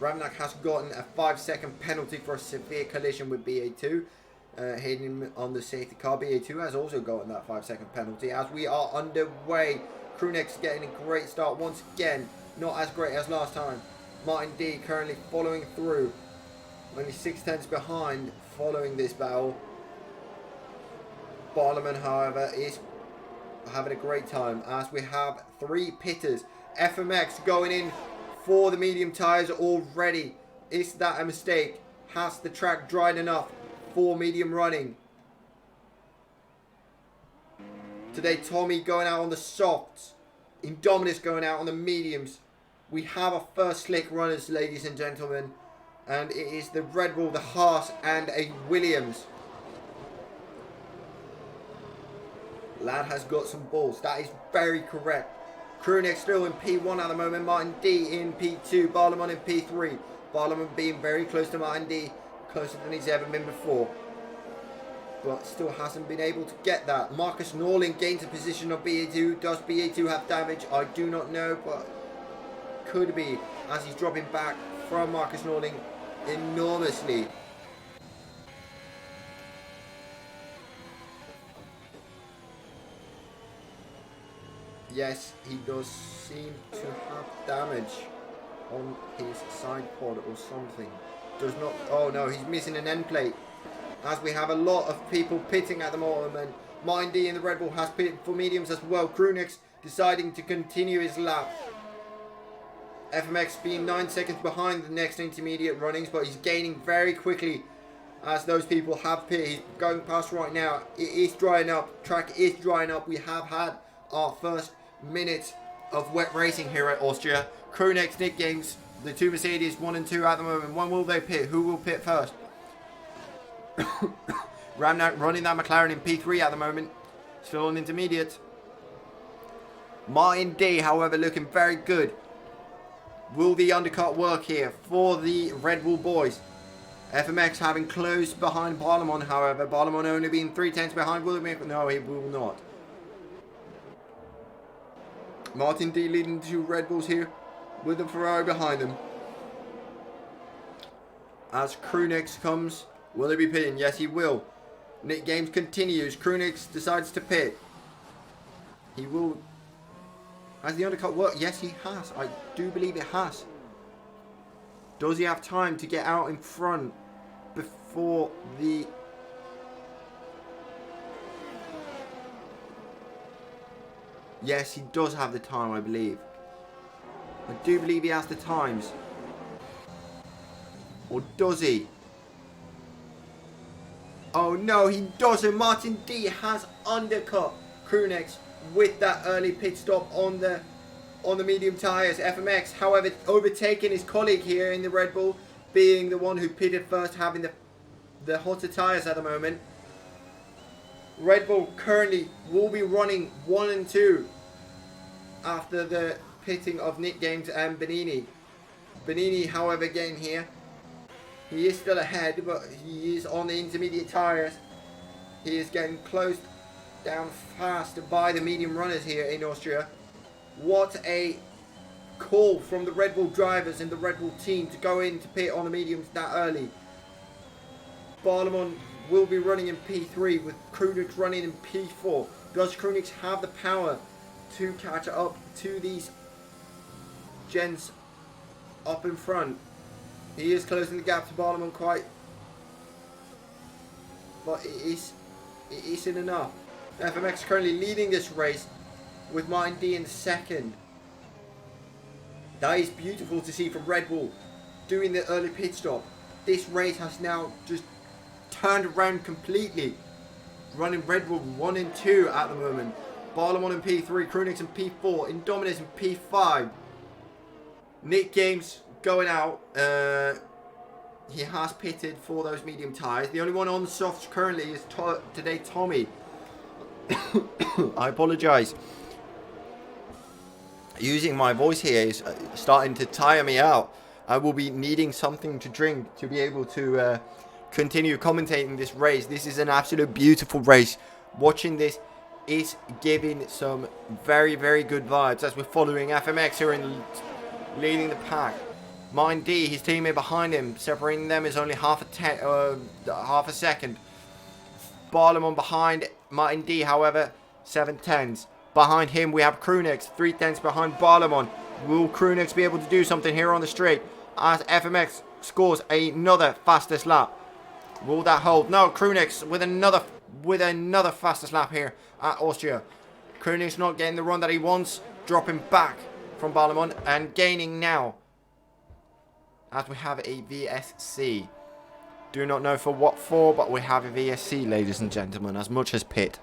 A: Ravnak has gotten a 5-second penalty for a severe collision with BA2, hitting him on the safety car. BA2 has also gotten that 5-second penalty as we are underway. Krunix getting a great start once again, not as great as last time. Martin D currently following through, only 6/10 behind following this battle. Barlaman, however, is having a great time as we have three pitters. FMX going in for the medium tyres already. Is that a mistake? Has the track dried enough for medium running? Today, Tommy going out on the softs. Indominus going out on the mediums. We have our first slick runners, ladies and gentlemen. And it is the Red Bull, the Haas, and a Williams. Lad has got some balls. That is very correct. Krunick still in P1 at the moment. Martin D in P2. Barlamon in P3. Barlamon being very close to Martin D. Closer than he's ever been before. But still hasn't been able to get that. Marcus Norling gains a position of BA2. Does BA2 have damage? I do not know, but could be, as he's dropping back from Marcus Norling enormously. Yes, he does seem to have damage on his side pod or something. Does not. Oh no, he's missing an end plate. as we have a lot of people pitting at the moment. Mindy in the Red Bull has pitted for mediums as well. Krunix deciding to continue his lap. FMX being 9 seconds behind the next intermediate runnings, but he's gaining very quickly as those people have pitted. He's going past right now. It is drying up. Track is drying up. We have had our first minute of wet racing here at Austria. Krunix, Nick Games, the two Mercedes, 1 and 2 at the moment. When will they pit? Who will pit first? Ramnat running that McLaren in P3 at the moment. Still on intermediate. Martin D, however, looking very good. Will the undercut work here for the Red Bull boys? FMX having closed behind Barlamon, however. Barlamon only being 3/10 behind. Will it make? No, he will not. Martin D leading the two Red Bulls here with the Ferrari behind them. As Krunix comes, will he be pitting? Yes, he will. Nick Games continues. Krunix decides to pit. He will. Has the undercut worked? Yes, he has. I do believe it has. Does he have time to get out in front before the... Yes, he does have the time, I believe. I do believe he has the times. Or does he? Oh no, he doesn't. Martin D has undercut Krunix with that early pit stop on the medium tyres. FMX, however, overtaking his colleague here in the Red Bull, being the one who pitted first, having the hotter tyres at the moment. Red Bull currently will be running 1 and 2 after the pitting of Nick Games and Benini. Benini, however, getting here. He is still ahead, but he is on the intermediate tyres. He is getting closed down fast by the medium runners here in Austria. What a call from the Red Bull drivers and the Red Bull team to go in to pit on the mediums that early. Barlamon will be running in P3 with Krunix running in P4. Does Krunix have the power to catch up to these gents up in front? He is closing the gap to Barlamon quite, but it isn't enough. FMX currently leading this race with Martin D in second. That is beautiful to see from Red Bull doing the early pit stop. This race has now just turned around completely. Running Red Bull 1 and 2 at the moment. Barlamon in P3, Krunix in P4, Indominus in P5. Nick Games going out. He has pitted for those medium tyres. The only one on the softs currently is today Tommy. I apologise. Using my voice here is starting to tire me out. I will be needing something to drink to be able to continue commentating this race. This is an absolute beautiful race. Watching this is giving some very, very good vibes as we're following FMX here in leading the pack. Martin D, his teammate behind him, separating them is only half a second. Barlamon behind Martin D, however, 7/10. Behind him we have Krunix, 3/10 behind Barlamon. Will Krunix be able to do something here on the straight as FMX scores another fastest lap? Will that hold? No, Krunix with another fastest lap here at Austria. Krunix not getting the run that he wants, dropping back from Barlamon and gaining now as we have a VSC. Do not know for what for, but we have a VSC, ladies and gentlemen, as much as pit.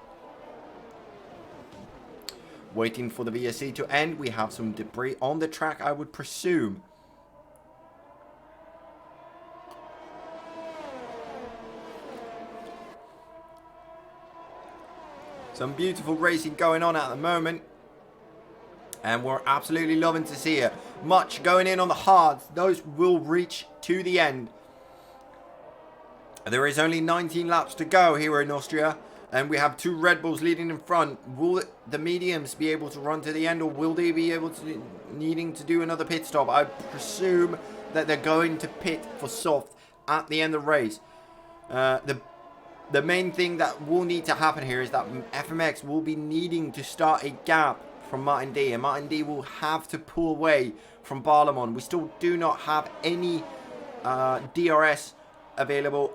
A: Waiting for the VSC to end, we have some debris on the track, I would presume. Some beautiful racing going on at the moment. And we're absolutely loving to see it. Much going in on the hards. Those will reach to the end. There is only 19 laps to go here in Austria. And we have two Red Bulls leading in front. Will the mediums be able to run to the end, or will they be able to needing to do another pit stop? I presume that they're going to pit for soft at the end of the race. The main thing that will need to happen here is that FMX will be needing to start a gap from Martin D, and Martin D will have to pull away from Barlamon. We still do not have any DRS available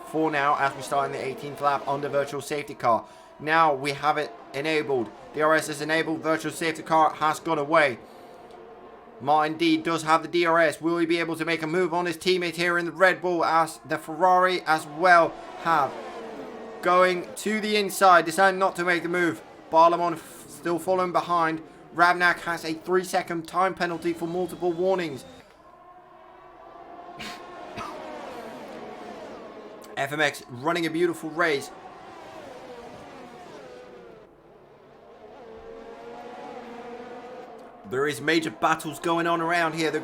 A: for now as we start in the 18th lap on the virtual safety car. Now we have it enabled. DRS is enabled. Virtual safety car has gone away. Martin D does have the DRS. Will he be able to make a move on his teammate here in the Red Bull, as the Ferrari as well have? Going to the inside, deciding not to make the move. Barlamon still following behind. Ravnak has a 3-second time penalty for multiple warnings. FMX running a beautiful race. There is major battles going on around here. The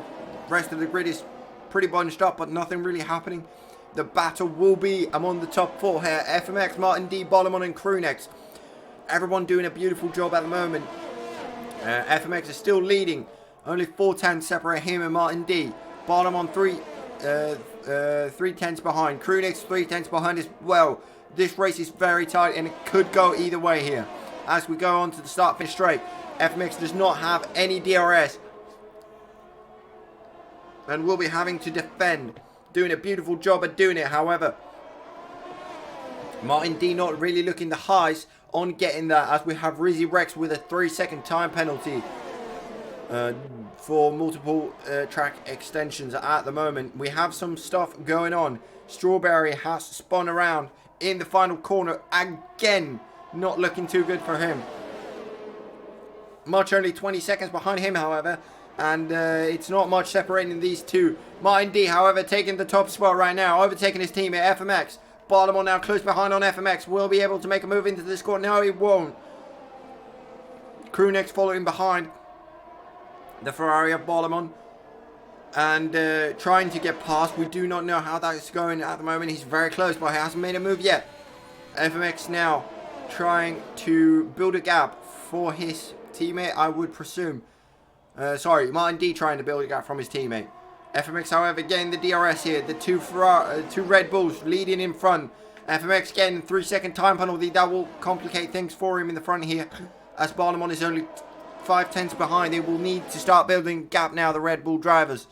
A: rest of the grid is pretty bunched up, but nothing really happening. The battle will be among the top 4 here. FMX, Martin D, Barlamon and Krunex. Everyone doing a beautiful job at the moment. FMX is still leading. Only 4 tenths separate him and Martin D. Barlamon 3 tenths behind. Krunex 3 tenths behind as well. This race is very tight and it could go either way here. As we go on to the start finish straight. FMX does not have any DRS. And will be having to defend. Doing a beautiful job at doing it, however. Martin D not really looking the highs on getting that, as we have Rizzy Rex with a 3-second time penalty for multiple track extensions at the moment. We have some stuff going on. Strawberry has spun around in the final corner again. Not looking too good for him. Much only 20 seconds behind him, however. And it's not much separating these two. Martin D, however, taking the top spot right now. Overtaking his teammate, FMX. Barlamon now close behind on FMX. Will be able to make a move into this corner. No, he won't. Krunex following behind the Ferrari of Barlamon. And trying to get past. We do not know how that's going at the moment. He's very close, but he hasn't made a move yet. FMX now trying to build a gap for his teammate, I would presume. Sorry, Martin D trying to build a gap from his teammate. FMX, however, getting the DRS here. The two Red Bulls leading in front. FMX getting a 3-second time penalty. That will complicate things for him in the front here. As Barlamon is only 5 tenths behind. They will need to start building a gap now, the Red Bull drivers.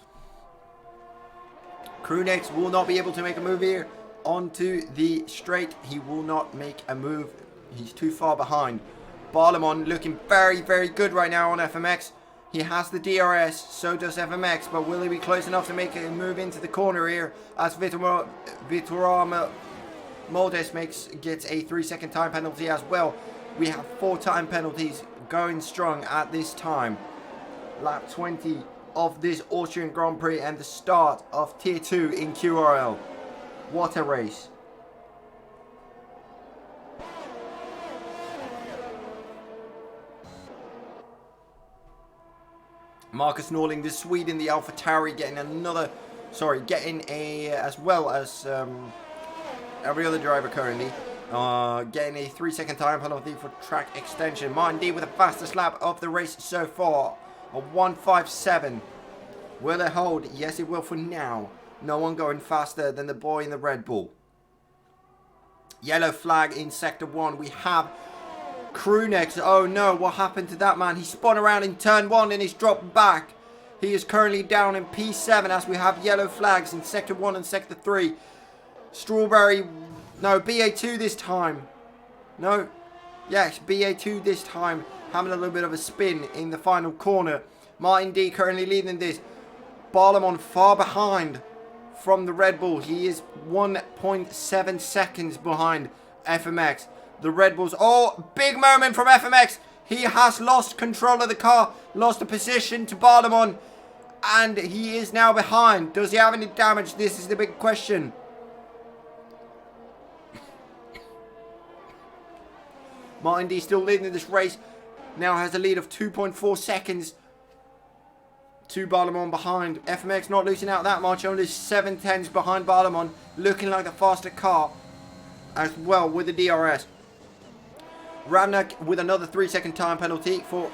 A: Krunex will not be able to make a move here onto the straight. He will not make a move. He's too far behind. Barlamon looking very, very good right now on FMX. He has the DRS, so does FMX, but will he be close enough to make a move into the corner here as Vitorama Moldes gets a 3-second time penalty as well. We have 4 time penalties going strong at this time. Lap 20 of this Austrian Grand Prix and the start of Tier 2 in QRL. What a race. Marcus Norling, the Swede in the AlphaTauri, getting as well as every other driver currently, getting a 3-second time penalty for track extension. Martin D with the fastest lap of the race so far, a 1:57. Will it hold? Yes, it will for now. No one going faster than the boy in the Red Bull. Yellow flag in Sector 1. We have Krunex. Oh no, what happened to that man? He spun around in turn 1 and he's dropped back. He is currently down in P7 as we have yellow flags in Sector 1 and Sector 3. Strawberry, no, BA2 this time. No, yes, BA2 this time. Having a little bit of a spin in the final corner. Martin D currently leading this. Barlamon far behind from the Red Bull. He is 1.7 seconds behind FMX. The Red Bulls. Oh, big moment from FMX. He has lost control of the car. Lost the position to Barlamon. And he is now behind. Does he have any damage? This is the big question. Martin D still leading this race. Now has a lead of 2.4 seconds to Barlamon behind. FMX not losing out that much. Only 7 tenths behind Barlamon. Looking like the faster car as well with the DRS. Ravnak with another 3-second time penalty for,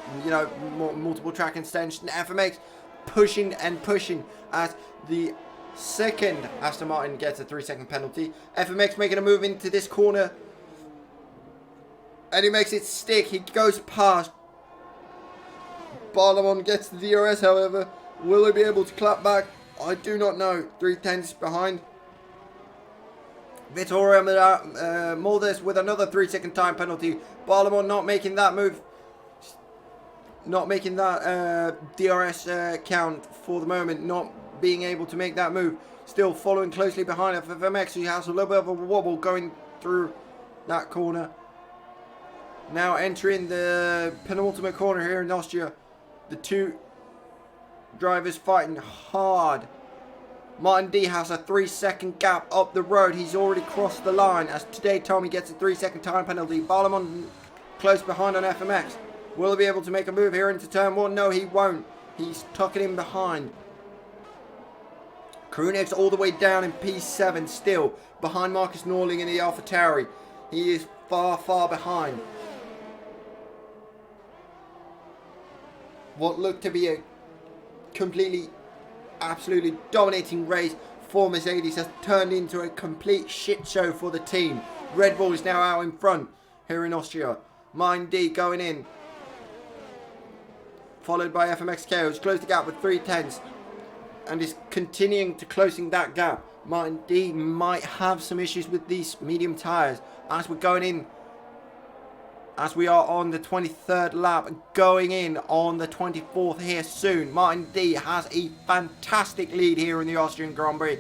A: multiple track extension. FMX pushing and pushing as the second Aston Martin gets a 3-second penalty. FMX making a move into this corner. And he makes it stick. He goes past. Barlamon gets the DRS, however. Will he be able to clap back? I do not know. 3 tenths behind. Vittorio Moldes with another 3-second time penalty. Barlamon not making that move. Not making that DRS count for the moment. Not being able to make that move. Still following closely behind FMX. He has a little bit of a wobble going through that corner. Now entering the penultimate corner here in Austria. The two drivers fighting hard. Martin D has a 3-second gap up the road. He's already crossed the line as today Tommy gets a 3-second time penalty. Barlamon close behind on FMX. Will he be able to make a move here into turn 1? No, he won't. He's tucking in behind. Krunek's all the way down in P7 still. Behind Marcus Norling in the AlphaTauri. He is far, far behind. What looked to be a completely, absolutely dominating race for Mercedes has turned into a complete shit show for the team. Red Bull is now out in front here in Austria. Martin D going in. Followed by FMX Chaos. Closed the gap with 3/10 and is continuing to closing that gap. Martin D might have some issues with these medium tyres as we're going in. As we are on the 23rd lap, going in on the 24th here soon. Martin D has a fantastic lead here in the Austrian Grand Prix.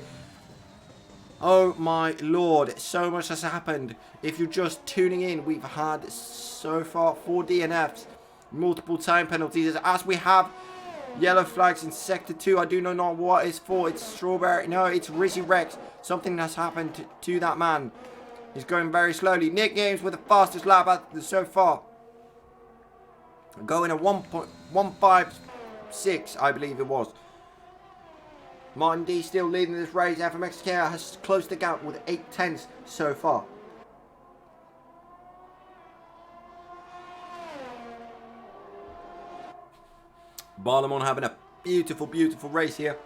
A: Oh my lord, so much has happened. If you're just tuning in, we've had so far 4 DNFs, multiple time penalties, as we have yellow flags in Sector 2. I do not know what it's for. It's Strawberry. No, it's Rizzy Rex. Something has happened to that man. He's going very slowly. Nick Games with the fastest lap so far. Going at 1.156, I believe it was. Martin D still leading this race. FMX Care has closed the gap with 8/10 so far. Barlamon having a beautiful, beautiful race here.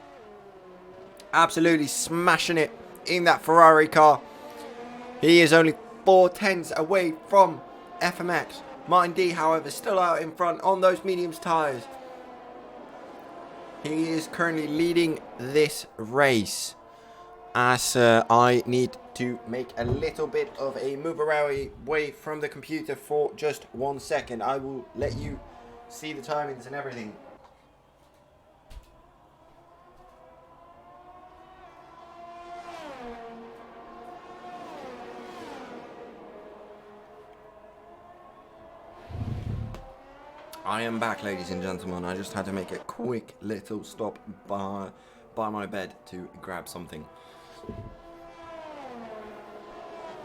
A: Absolutely smashing it in that Ferrari car. He is only 4/10 away from FMX. Martin D, however, still out in front on those mediums tyres. He is currently leading this race. As I need to make a little bit of a move away from the computer for just 1 second. I will let you see the timings and everything. I am back, ladies and gentlemen. I just had to make a quick little stop by my bed to grab something.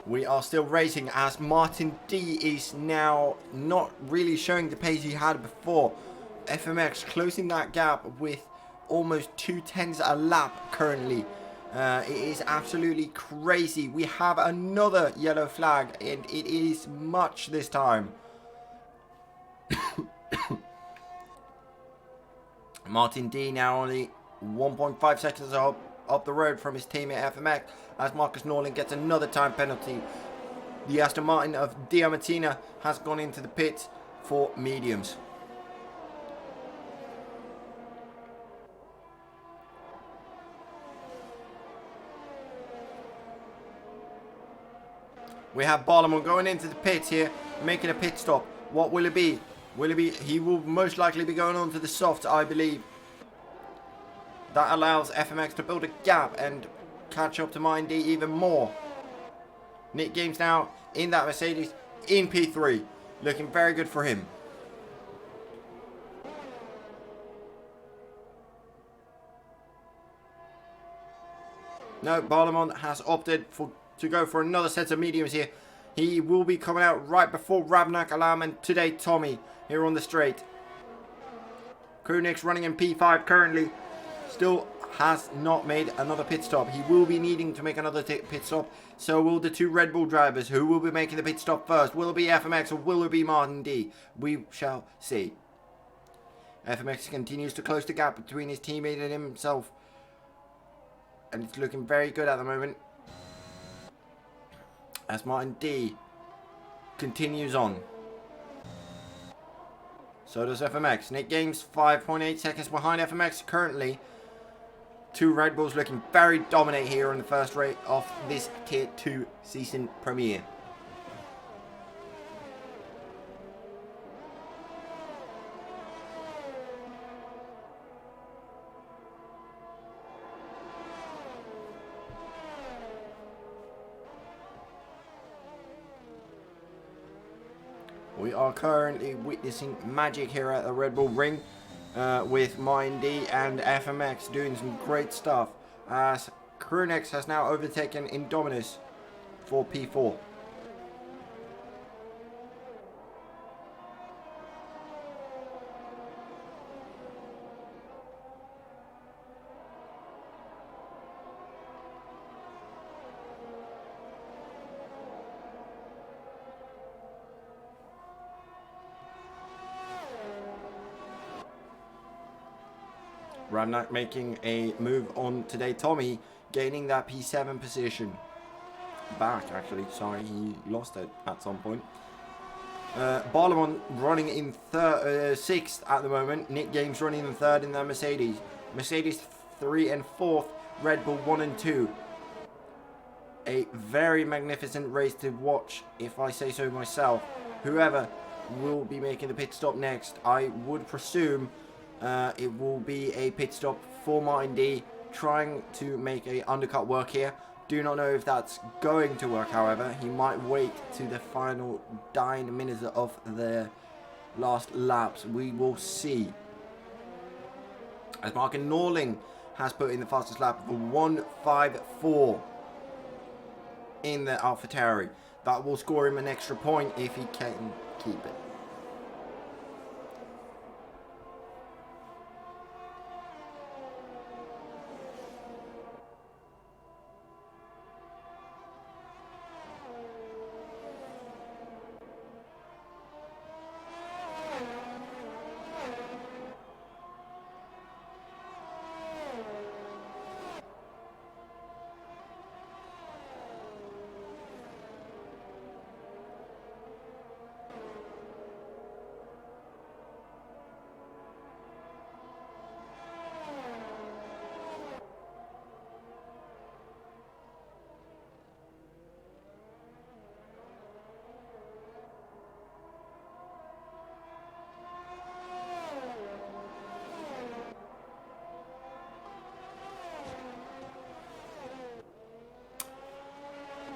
A: We are still racing as Martin D is now not really showing the pace he had before. FMX closing that gap with almost 2/10 a lap currently. It is absolutely crazy. We have another yellow flag and it is much this time. Martin D now only 1.5 seconds up the road from his teammate FMX as Marcus Norling gets another time penalty. The Aston Martin of Diamantina has gone into the pits for mediums. We have Barlamon going into the pits here, making a pit stop. What will it be? Will it be? He will most likely be going on to the softs, I believe. That allows FMX to build a gap and catch up to Martin D even more. Nick Games now in that Mercedes in P3. Looking very good for him. No, Barlamon has opted to go for another set of mediums here. He will be coming out right before Rabnak, Alam and today Tommy here on the straight. Krunek's running in P5 currently. Still has not made another pit stop. He will be needing to make another pit stop. So will the two Red Bull drivers. Who will be making the pit stop first? Will it be FMX or will it be Martin D? We shall see. FMX continues to close the gap between his teammate and himself. And it's looking very good at the moment. As Martin D continues on. So does FMX. Nick Games 5.8 seconds behind FMX currently. Two Red Bulls looking very dominant here in the first race of this Tier 2 season premiere. We are currently witnessing magic here at the Red Bull Ring with Mindy and FMX doing some great stuff as Krunex has now overtaken Indominus for P4. Ramnak making a move on today. Tommy gaining that P7 position. Back, actually. Sorry, he lost it at some point. Barlamon running in 6th at the moment. Nick Games running in 3rd in their Mercedes. Mercedes 3 and 4th. Red Bull 1 and 2. A very magnificent race to watch, if I say so myself. Whoever will be making the pit stop next, I would presume it will be a pit stop for Mindy, trying to make a undercut work here. Do not know if that's going to work, however. He might wait to the final 9 minutes of the last laps. We will see. As Martin Norling has put in the fastest lap of 1:54 in the AlphaTauri. That will score him an extra point if he can keep it.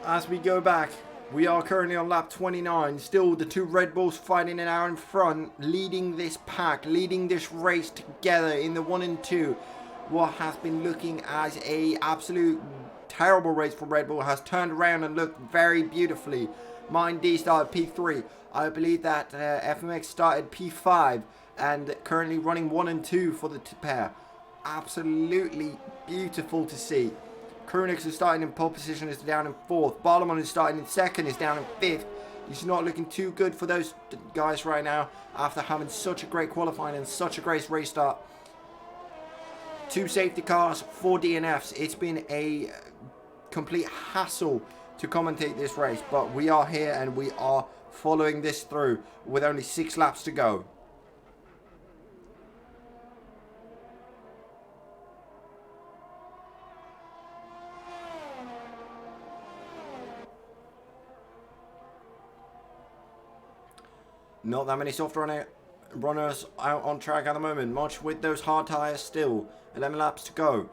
A: As we go back, we are currently on lap 29. Still the two Red Bulls fighting it out in front, leading this pack, leading this race together in the 1 and 2. What has been looking as a absolute terrible race for Red Bull has turned around and looked very beautifully. Mindy started P3. I believe that FMX started P5 and currently running 1 and 2 for the pair. Absolutely beautiful to see. Krunex is starting in pole position, is down in 4th. Barlamon is starting in 2nd, is down in 5th. It's not looking too good for those guys right now after having such a great qualifying and such a great race start. 2 safety cars, 4 DNFs. It's been a complete hassle to commentate this race, but we are here and we are following this through with only 6 laps to go. Not that many soft runners out on track at the moment. Much with those hard tyres still. 11 laps to go.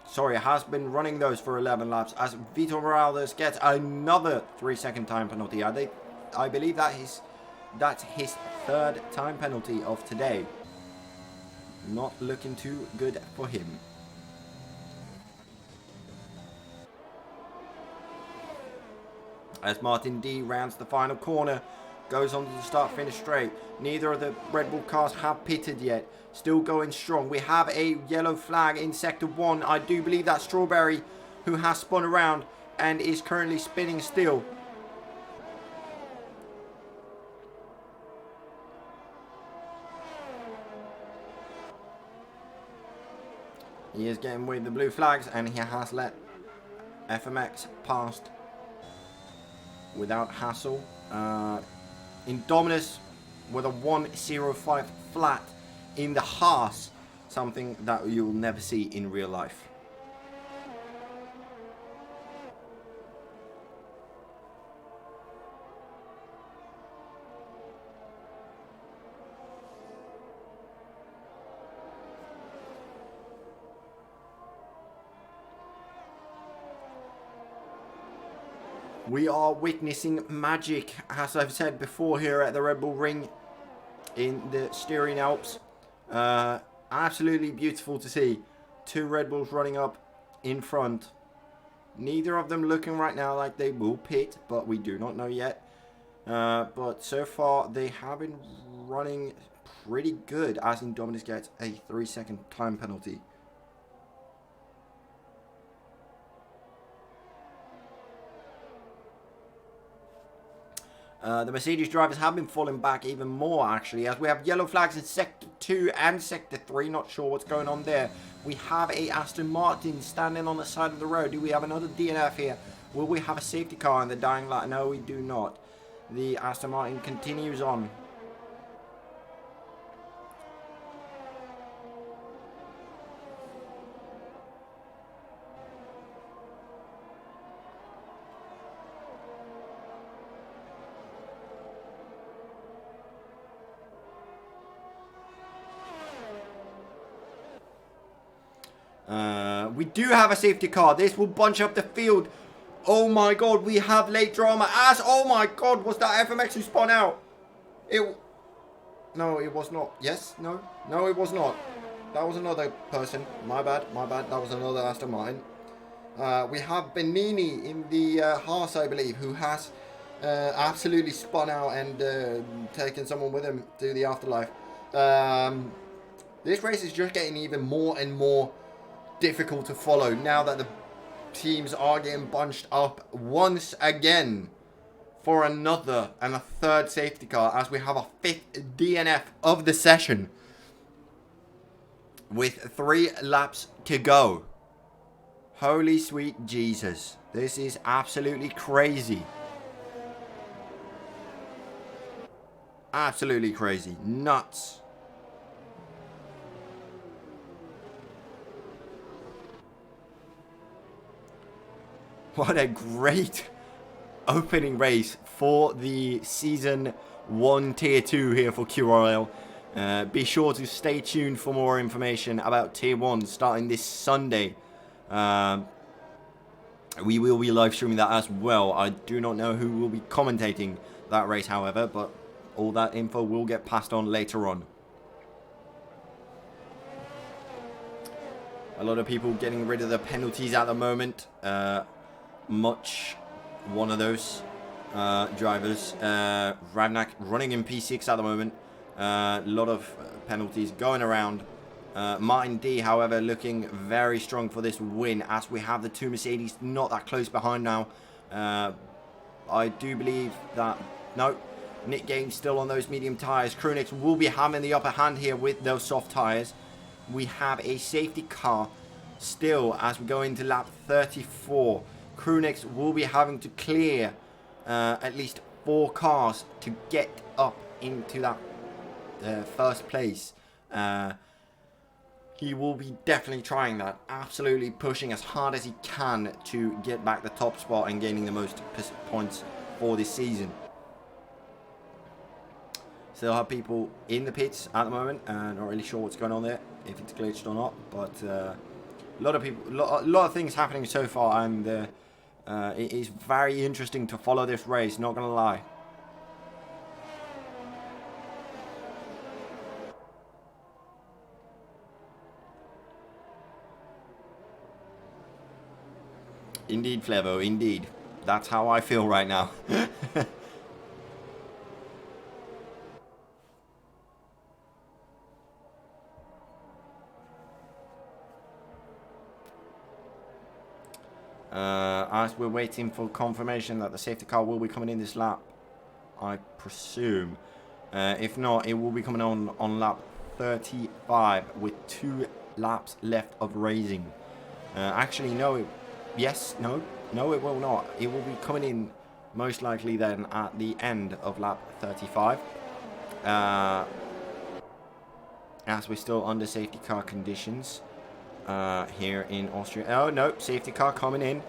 A: Sorry, has been running those for 11 laps as Vitor Morales gets another 3-second time penalty. I believe that's his 3rd time penalty of today. Not looking too good for him. As Martin D rounds the final corner, goes on to the start-finish straight. Neither of the Red Bull cars have pitted yet. Still going strong. We have a yellow flag in Sector 1. I do believe that's Strawberry, who has spun around and is currently spinning still. He is getting with the blue flags and he has let FMX past without hassle. Indominus with a 1:05 flat in the Haas something that you'll never see in real life. We are witnessing magic, as I've said before, here at the Red Bull Ring in the Styrian Alps. Absolutely beautiful to see. Two Red Bulls running up in front. Neither of them looking right now like they will pit, but we do not know yet. But so far, they have been running pretty good, as Indominus gets a 3-second time penalty. The Mercedes drivers have been falling back even more, actually, as we have yellow flags in Sector 2 and Sector 3. Not sure what's going on there. We have a Aston Martin standing on the side of the road. Do we have another DNF here? Will we have a safety car in the dying light? No, we do not. The Aston Martin continues on. We do have a safety car. This will bunch up the field. Oh my god, we have late drama. Oh my god, was that FMX who spun out? No, it was not. Yes? No? No, it was not. That was another person. My bad. That was another Aston Martin. We have Benini in the Haas, I believe, who has absolutely spun out and taken someone with him to the afterlife. This race is just getting even more and more difficult to follow now that the teams are getting bunched up once again for another and a third safety car, as we have a 5th DNF of the session with 3 laps to go. Holy sweet Jesus, this is absolutely crazy. Absolutely crazy. Nuts. What a great opening race for the Season 1 Tier 2 here for QRL. Be sure to stay tuned for more information about Tier 1 starting this Sunday. We will be live streaming that as well. I do not know who will be commentating that race, however, but all that info will get passed on later on. A lot of people getting rid of the penalties at the moment. Much one of those drivers. Ravnak running in P6 at the moment. A lot of penalties going around. Martin D, however, looking very strong for this win, as we have the 2 Mercedes not that close behind now. I do believe that... No, Nick Gaines still on those medium tyres. Krunix will be having the upper hand here with those soft tyres. We have a safety car still as we go into lap 34. Krunix will be having to clear at least 4 cars to get up into that first place. He will be definitely trying that, absolutely pushing as hard as he can to get back the top spot and gaining the most points for this season. Still have people in the pits at the moment, not really sure what's going on there, if it's glitched or not, but a lot of people, a lot of things happening so far, and it is very interesting to follow this race, not gonna lie. Indeed, Flevo, indeed. That's how I feel right now. As we're waiting for confirmation that the safety car will be coming in this lap, I presume. If not, it will be coming on lap 35 with 2 laps left of racing. Actually, no. Yes, no, it will not. It will be coming in most likely then at the end of lap 35. as we're still under safety car conditions here in Austria. Oh, no, safety car coming in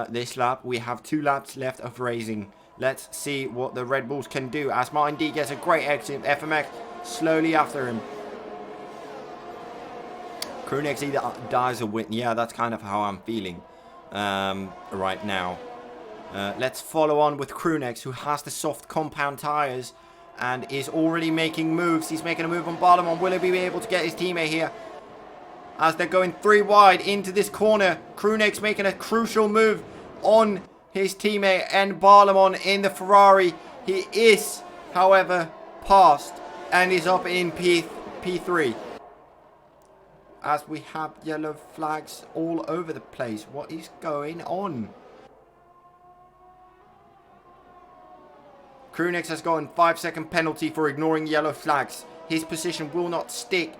A: this lap. We have 2 laps left of racing. Let's see what the Red Bulls can do as Martin D gets a great exit. FMX slowly after him. Krunex either dies or wins. Yeah, that's kind of how I'm feeling right now. Let's follow on with Krunex, who has the soft compound tyres and is already making moves. He's making a move on Barlamon. Will he be able to get his teammate here? As they're going 3 wide into this corner. Krunex making a crucial move on his teammate and Barlamon in the Ferrari. He is, however, passed and is up in P3. As we have yellow flags all over the place. What is going on? Krunex has gotten 5-second penalty for ignoring yellow flags. His position will not stick.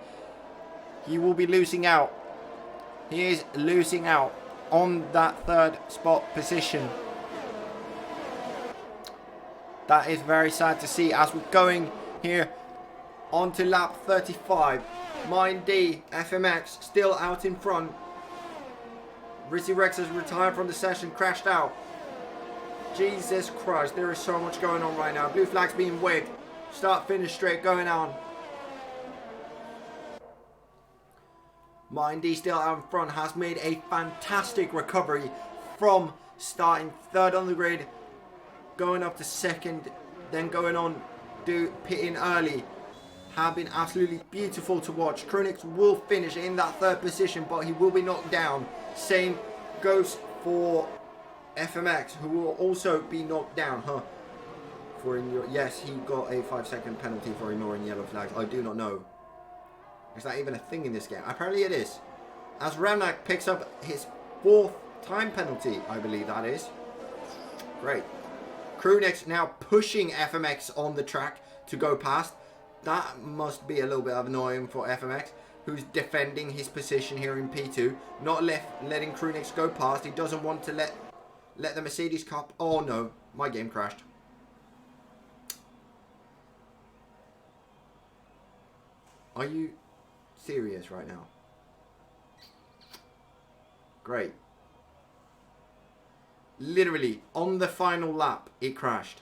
A: He will be losing out. He is losing out on that 3rd spot position. That is very sad to see as we're going here onto lap 35. Mine D, FMX still out in front. Rizzy Rex has retired from the session, crashed out. Jesus Christ, there is so much going on right now. Blue flag's being waved. Start, finish straight going on. Mine D still out in front, has made a fantastic recovery from starting 3rd on the grid, going up to 2nd, then going on to pitting early. Have been absolutely beautiful to watch. Krunex will finish in that 3rd position, but he will be knocked down. Same goes for FMX, who will also be knocked down, yes, he got a 5-second penalty for ignoring yellow flags. I do not know. Is that even a thing in this game? Apparently it is. As Ramnak picks up his 4th time penalty, I believe that is. Great. Krunex now pushing FMX on the track to go past. That must be a little bit annoying for FMX, who's defending his position here in P2. Not letting Krunex go past. He doesn't want to let the Mercedes Cup... Oh no, my game crashed. Are you serious right now? Great. Literally, on the final lap, it crashed.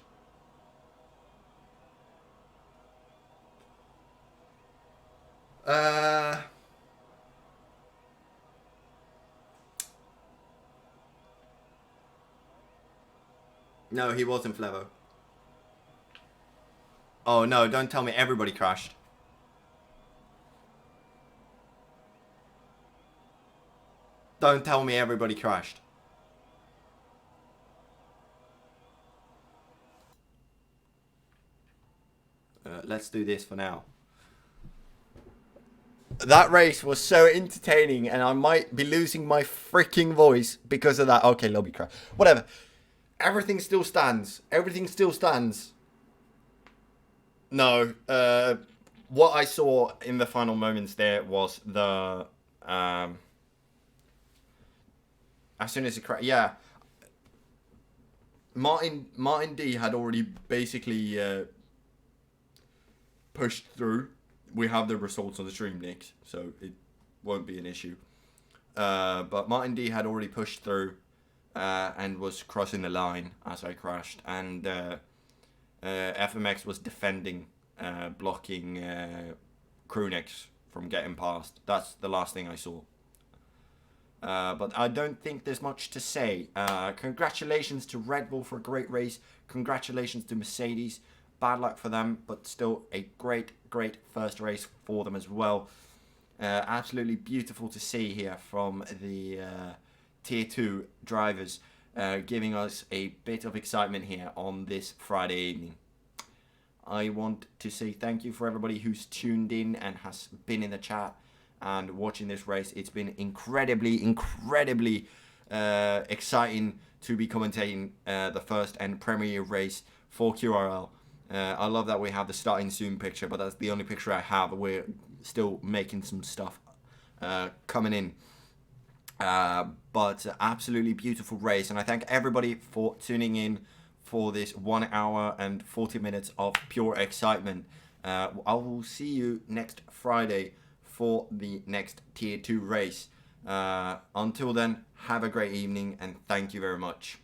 A: No, he wasn't Flevo. Oh no, don't tell me everybody crashed. Don't tell me everybody crashed. Let's do this for now. That race was so entertaining and I might be losing my freaking voice because of that. Okay, lobby crash. Whatever. Everything still stands. Everything still stands. No. What I saw in the final moments there was the... as soon as it crashed... Yeah. Martin D had already basically pushed through. We have the results on the stream, Nick, so it won't be an issue. But Martin D had already pushed through and was crossing the line as I crashed. And FMX was defending, blocking Krunex from getting past. That's the last thing I saw. But I don't think there's much to say. Congratulations to Red Bull for a great race. Congratulations to Mercedes. Bad luck for them, but still a great first race for them as well. Absolutely beautiful to see here from the Tier 2 drivers, giving us a bit of excitement here on this Friday evening. I want to say thank you for everybody who's tuned in and has been in the chat and watching this race. It's been incredibly exciting to be commentating the first and premier race for QRL. I love that we have the starting soon picture, but that's the only picture I have. We're still making some stuff coming in. But absolutely beautiful race, and I thank everybody for tuning in for this 1 hour and 40 minutes of pure excitement. I will see you next Friday for the next Tier 2 race. Until then, have a great evening and thank you very much.